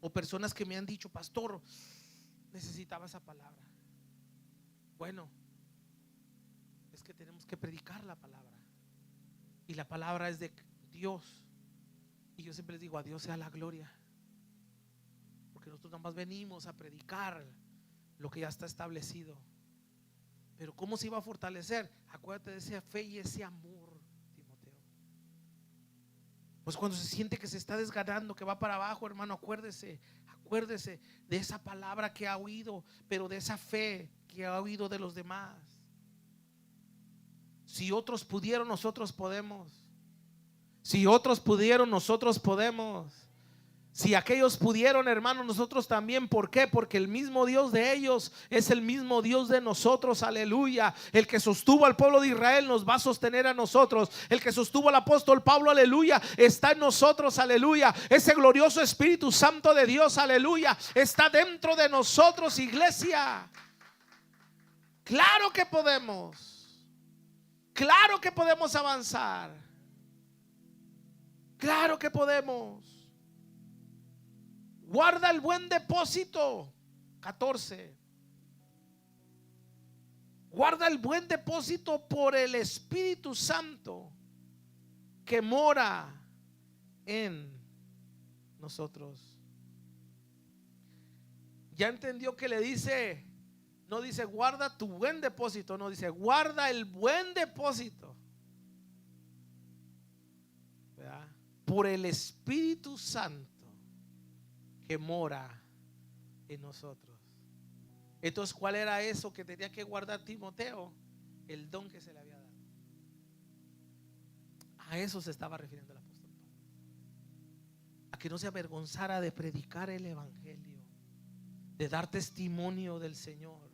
o personas que me han dicho: pastor, necesitaba esa palabra. Bueno, es que tenemos que predicar la palabra, y la palabra es de Dios. Y yo siempre les digo: a Dios sea la gloria, porque nosotros nada más venimos a predicar lo que ya está establecido. Pero ¿cómo se iba a fortalecer? Acuérdate de esa fe y ese amor, Timoteo. Pues cuando se siente que se está desganando, que va para abajo, hermano, acuérdese de esa palabra que ha oído, pero de esa fe que ha oído de los demás. Si otros pudieron, nosotros podemos. Si otros pudieron, nosotros podemos. Si aquellos pudieron, hermanos, nosotros también. ¿Por qué? Porque el mismo Dios de ellos es el mismo Dios de nosotros. Aleluya. El que sostuvo al pueblo de Israel nos va a sostener a nosotros. El que sostuvo al apóstol Pablo, aleluya, está en nosotros. Aleluya. Ese glorioso Espíritu Santo de Dios, aleluya, está dentro de nosotros, iglesia. Claro que podemos. Claro que podemos avanzar. Claro que podemos. Guarda el buen depósito. 14. Guarda el buen depósito por el Espíritu Santo que mora en nosotros. Ya entendió que le dice, no dice guarda tu buen depósito, no, dice guarda el buen depósito, ¿verdad? Por el Espíritu Santo que mora en nosotros. Entonces, ¿cuál era eso que tenía que guardar Timoteo? El don que se le había dado. A eso se estaba refiriendo el apóstol Pablo. A que no se avergonzara de predicar el evangelio, de dar testimonio del Señor.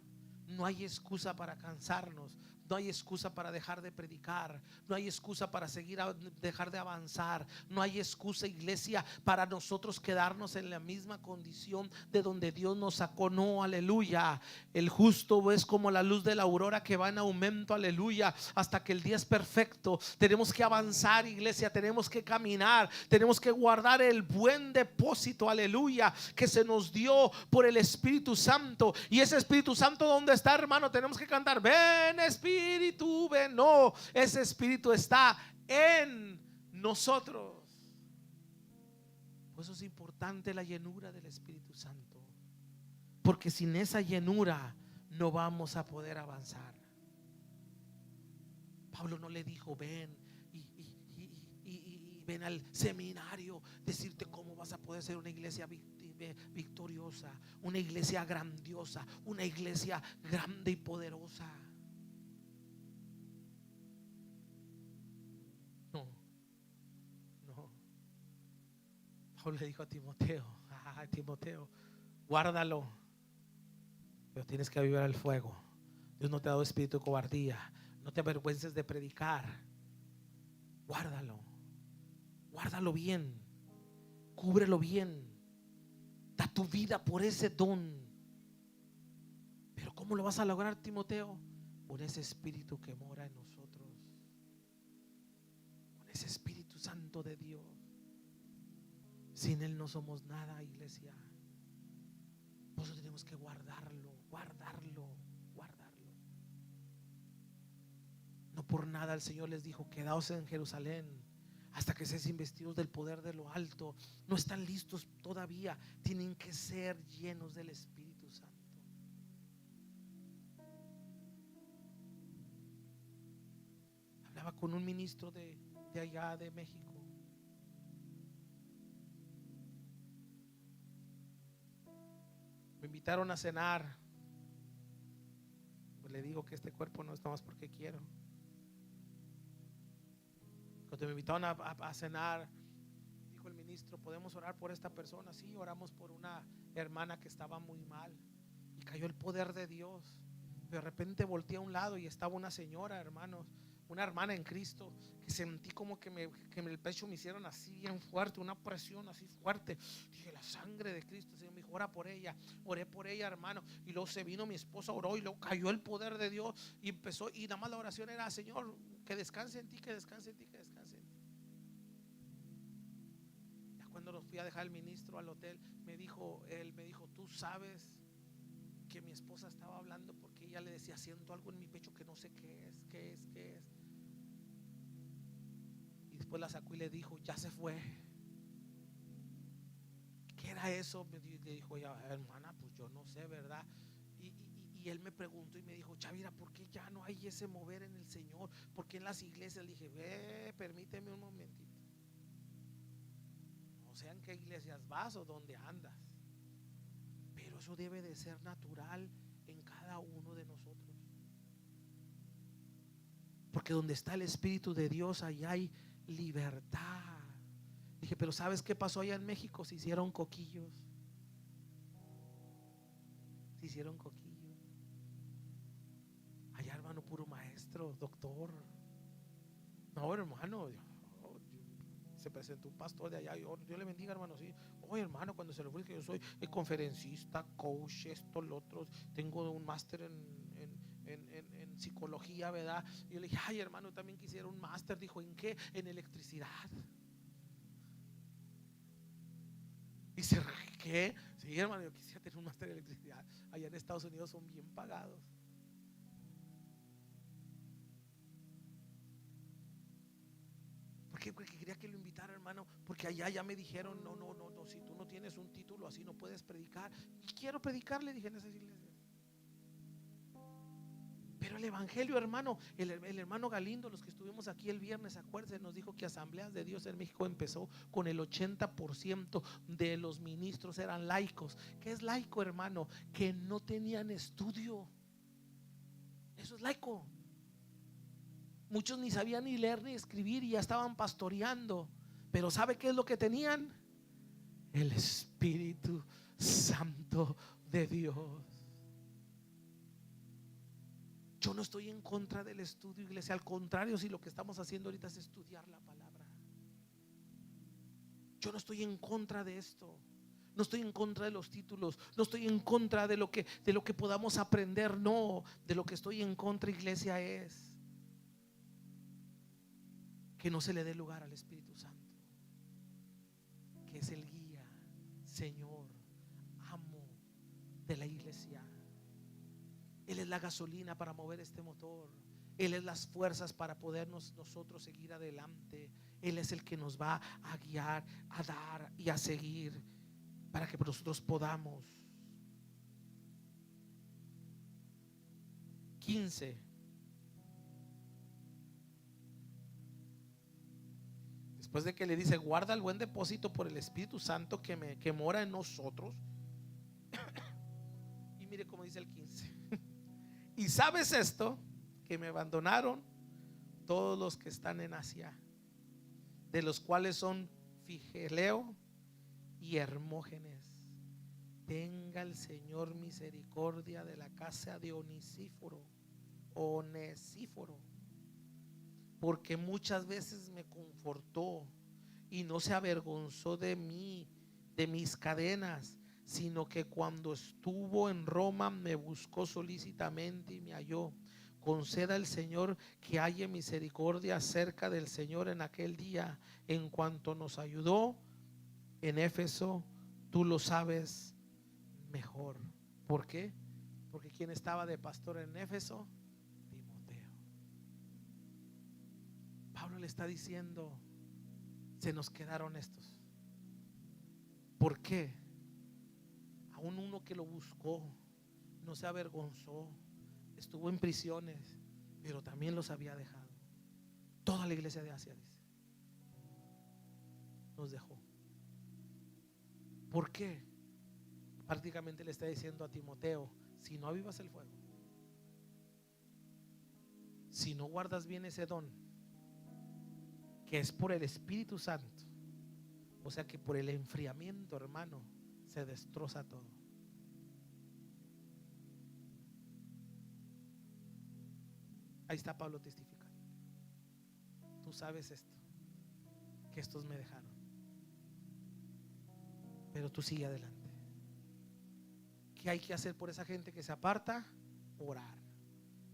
No hay excusa para cansarnos. No hay excusa para dejar de predicar. No hay excusa para dejar de avanzar. No hay excusa, iglesia, para nosotros quedarnos en la misma condición de donde Dios nos sacó. No, aleluya. El justo es como la luz de la aurora que va en aumento, aleluya, hasta que el día es perfecto. Tenemos que avanzar, iglesia. Tenemos que caminar. Tenemos que guardar el buen depósito, aleluya, que se nos dio por el Espíritu Santo. Y ese Espíritu Santo, ¿dónde está, hermano? Tenemos que cantar: ven Espíritu, ven. No, ese Espíritu está en nosotros. Por eso es importante la llenura del Espíritu Santo, porque sin esa llenura no vamos a poder avanzar. Pablo no le dijo ven y ven al seminario, decirte cómo vas a poder ser una iglesia victoriosa, una iglesia grandiosa, una iglesia grande y poderosa. No. Pablo le dijo a Timoteo: Timoteo, guárdalo, pero tienes que vivir el fuego. Dios no te ha dado espíritu de cobardía. No te avergüences de predicar. Guárdalo. Guárdalo bien. Cúbrelo bien. Da tu vida por ese don. Pero ¿cómo lo vas a lograr, Timoteo? Por ese Espíritu que mora en nosotros, con ese Espíritu Santo de Dios. Sin Él no somos nada, iglesia. Por eso tenemos que guardarlo. No por nada el Señor les dijo: quedaos en Jerusalén hasta que seáis investidos del poder de lo alto. No están listos todavía. Tienen que ser llenos del Espíritu Santo. Hablaba con un ministro de allá de México. Me invitaron a cenar. Pues le digo que este cuerpo no está más porque quiero. Cuando me invitaron a cenar, dijo el ministro: ¿podemos orar por esta persona? Sí, oramos por una hermana que estaba muy mal y cayó el poder de Dios. De repente volteé a un lado y estaba una señora, hermanos, una hermana en Cristo, que sentí como que el pecho me hicieron así bien fuerte, una presión así fuerte. Dije: la sangre de Cristo. El Señor me dijo: ora por ella. Oré por ella, hermano, y luego se vino mi esposa, oró, y luego cayó el poder de Dios y empezó, y nada más la oración era: Señor, que descanse en ti, que descanse en ti, que descanse en ti. Ya cuando los fui a dejar el ministro al hotel, él me dijo: tú sabes que mi esposa estaba hablando porque ella le decía: siento algo en mi pecho que no sé qué es. Y después la sacó y le dijo: ya se fue. ¿Qué era eso? Le dijo ella: hermana, pues yo no sé, ¿verdad? Y él me preguntó y me dijo: Chavira, ¿por qué ya no hay ese mover en el Señor? ¿Por qué en las iglesias? Le dije: permíteme un momentito. No sé en qué iglesias vas o dónde andas, pero eso debe de ser natural en cada uno de nosotros. Porque donde está el Espíritu de Dios, allá hay libertad. Dije, pero ¿sabes qué pasó allá en México? Se hicieron coquillos. Se hicieron coquillos. Allá, hermano, puro maestro, doctor. No, hermano, se presentó un pastor de allá. Dios le bendiga, hermano. Sí, oye, hermano, cuando se le fue, que yo soy conferencista, coach, esto, lo otro. Tengo un máster en psicología, ¿verdad? Y yo le dije, ay, hermano, también quisiera un máster. Dijo, ¿en qué? En electricidad. Dice, ¿qué? Sí, hermano, yo quisiera tener un máster en electricidad. Allá en Estados Unidos son bien pagados. ¿Por qué? Porque quería que lo invitara, hermano. Porque allá ya me dijeron, no, si tú no tienes un título así no puedes predicar. Y quiero predicar, le dije en esas iglesias. Pero el evangelio, hermano, el hermano Galindo, los que estuvimos aquí el viernes, acuérdense, nos dijo que Asambleas de Dios en México empezó con el 80% de los ministros eran laicos. ¿Qué es laico, hermano? Que no tenían estudio. Eso es laico. Muchos ni sabían ni leer ni escribir y ya estaban pastoreando. Pero ¿sabe qué es lo que tenían? El Espíritu Santo de Dios. Yo no estoy en contra del estudio, iglesia. Al contrario, si lo que estamos haciendo ahorita es estudiar la palabra. Yo no estoy en contra de esto. No estoy en contra de los títulos. No estoy en contra de lo que podamos aprender. No, de lo que estoy en contra, iglesia, es que no se le dé lugar al Espíritu Santo, que es el guía, Señor, amo de la iglesia. Él es la gasolina para mover este motor. Él es las fuerzas para podernos nosotros seguir adelante. Él es el que nos va a guiar, a dar y a seguir para que nosotros podamos. 15. Después de que le dice, guarda el buen depósito por el Espíritu Santo que mora en nosotros. Y mire cómo dice el 15. Y sabes esto, que me abandonaron todos los que están en Asia, de los cuales son Figeleo y Hermógenes. Tenga el Señor misericordia de la casa de Onesíforo, porque muchas veces me confortó y no se avergonzó de mí, de mis cadenas, sino que cuando estuvo en Roma me buscó solícitamente y me halló. Conceda el Señor que haya misericordia acerca del Señor en aquel día, en cuanto nos ayudó en Éfeso. Tú lo sabes mejor. ¿Por qué? Porque quien estaba de pastor en Éfeso, Timoteo. Pablo le está diciendo, se nos quedaron estos. ¿Por qué? Aún uno que lo buscó, no se avergonzó, estuvo en prisiones, pero también los había dejado. Toda la iglesia de Asia, dice, nos dejó. ¿Por qué? Prácticamente le está diciendo a Timoteo, si no avivas el fuego, si no guardas bien ese don, que es por el Espíritu Santo, o sea que por el enfriamiento, hermano, se destroza todo. Ahí está Pablo testificando. Tú sabes esto, que estos me dejaron, pero tú sigue adelante. ¿Qué hay que hacer por esa gente que se aparta? Orar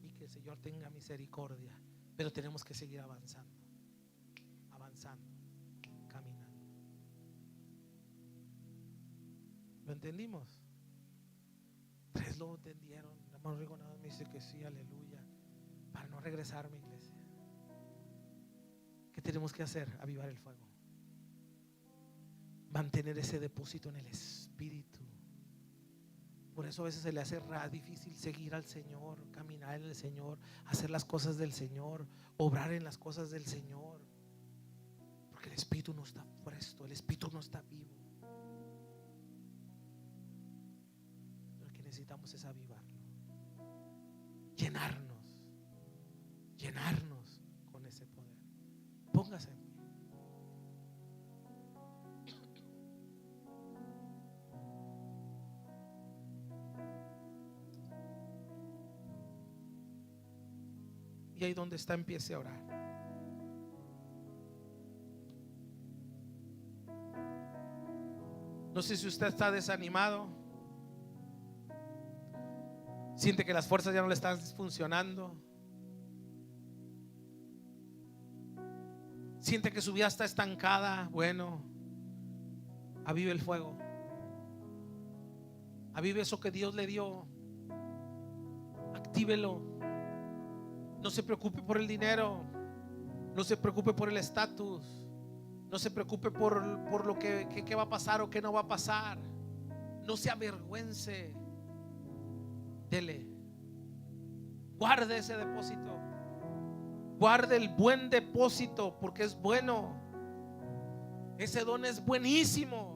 y que el Señor tenga misericordia. Pero tenemos que seguir avanzando, caminando. ¿Lo entendimos? Tres lo entendieron. La hermano Rico nada me dice que sí, aleluya. Para no regresarme, iglesia, ¿qué tenemos que hacer? Avivar el fuego, mantener ese depósito en el Espíritu. Por eso a veces se le hace difícil seguir al Señor, caminar en el Señor, hacer las cosas del Señor, obrar en las cosas del Señor, porque el Espíritu no está presto, el Espíritu no está vivo. Lo que necesitamos es avivarlo, llenarnos con ese poder. Póngase en pie. Y ahí donde está, empiece a orar. No sé si usted está desanimado, siente que las fuerzas ya no le están funcionando, siente que su vida está estancada. Bueno, avive el fuego, avive eso que Dios le dio, actívelo. No se preocupe por el dinero, no se preocupe por el estatus, no se preocupe por lo que va a pasar o que no va a pasar. No se avergüence. Dele, guarde ese depósito, guarde el buen depósito, porque es bueno. Ese don es buenísimo.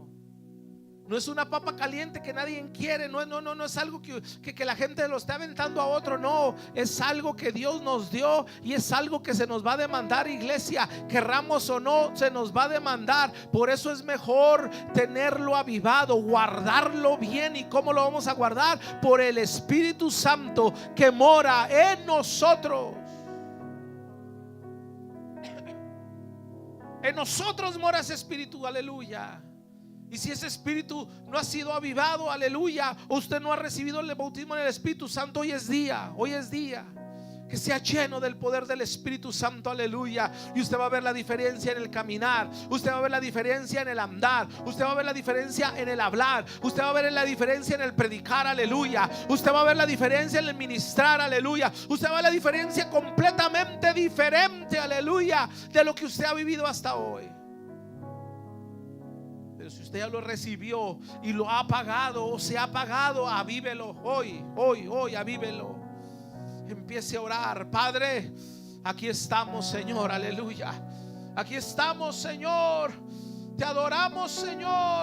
No es una papa caliente que nadie quiere. No es algo que la gente lo está aventando a otro. No, es algo que Dios nos dio y es algo que se nos va a demandar, iglesia. Querramos o no, se nos va a demandar. Por eso es mejor tenerlo avivado, guardarlo bien. ¿Y cómo lo vamos a guardar? Por el Espíritu Santo que mora en nosotros. En nosotros mora ese Espíritu, aleluya. Y si ese Espíritu no ha sido avivado, aleluya, usted no ha recibido el bautismo en el Espíritu Santo, hoy es día que sea lleno del poder del Espíritu Santo, aleluya. Y usted va a ver la diferencia en el caminar, usted va a ver la diferencia en el andar, usted va a ver la diferencia en el hablar, usted va a ver la diferencia en el predicar, aleluya. Usted va a ver la diferencia en el ministrar, aleluya. Usted va a ver la diferencia completamente diferente, aleluya, de lo que usted ha vivido hasta hoy. Pero si usted ya lo recibió y lo ha apagado o se ha apagado, avívelo hoy, avívelo. Empiece a orar. Padre, aquí estamos, Señor, aleluya. Aquí estamos, Señor. Te adoramos, Señor.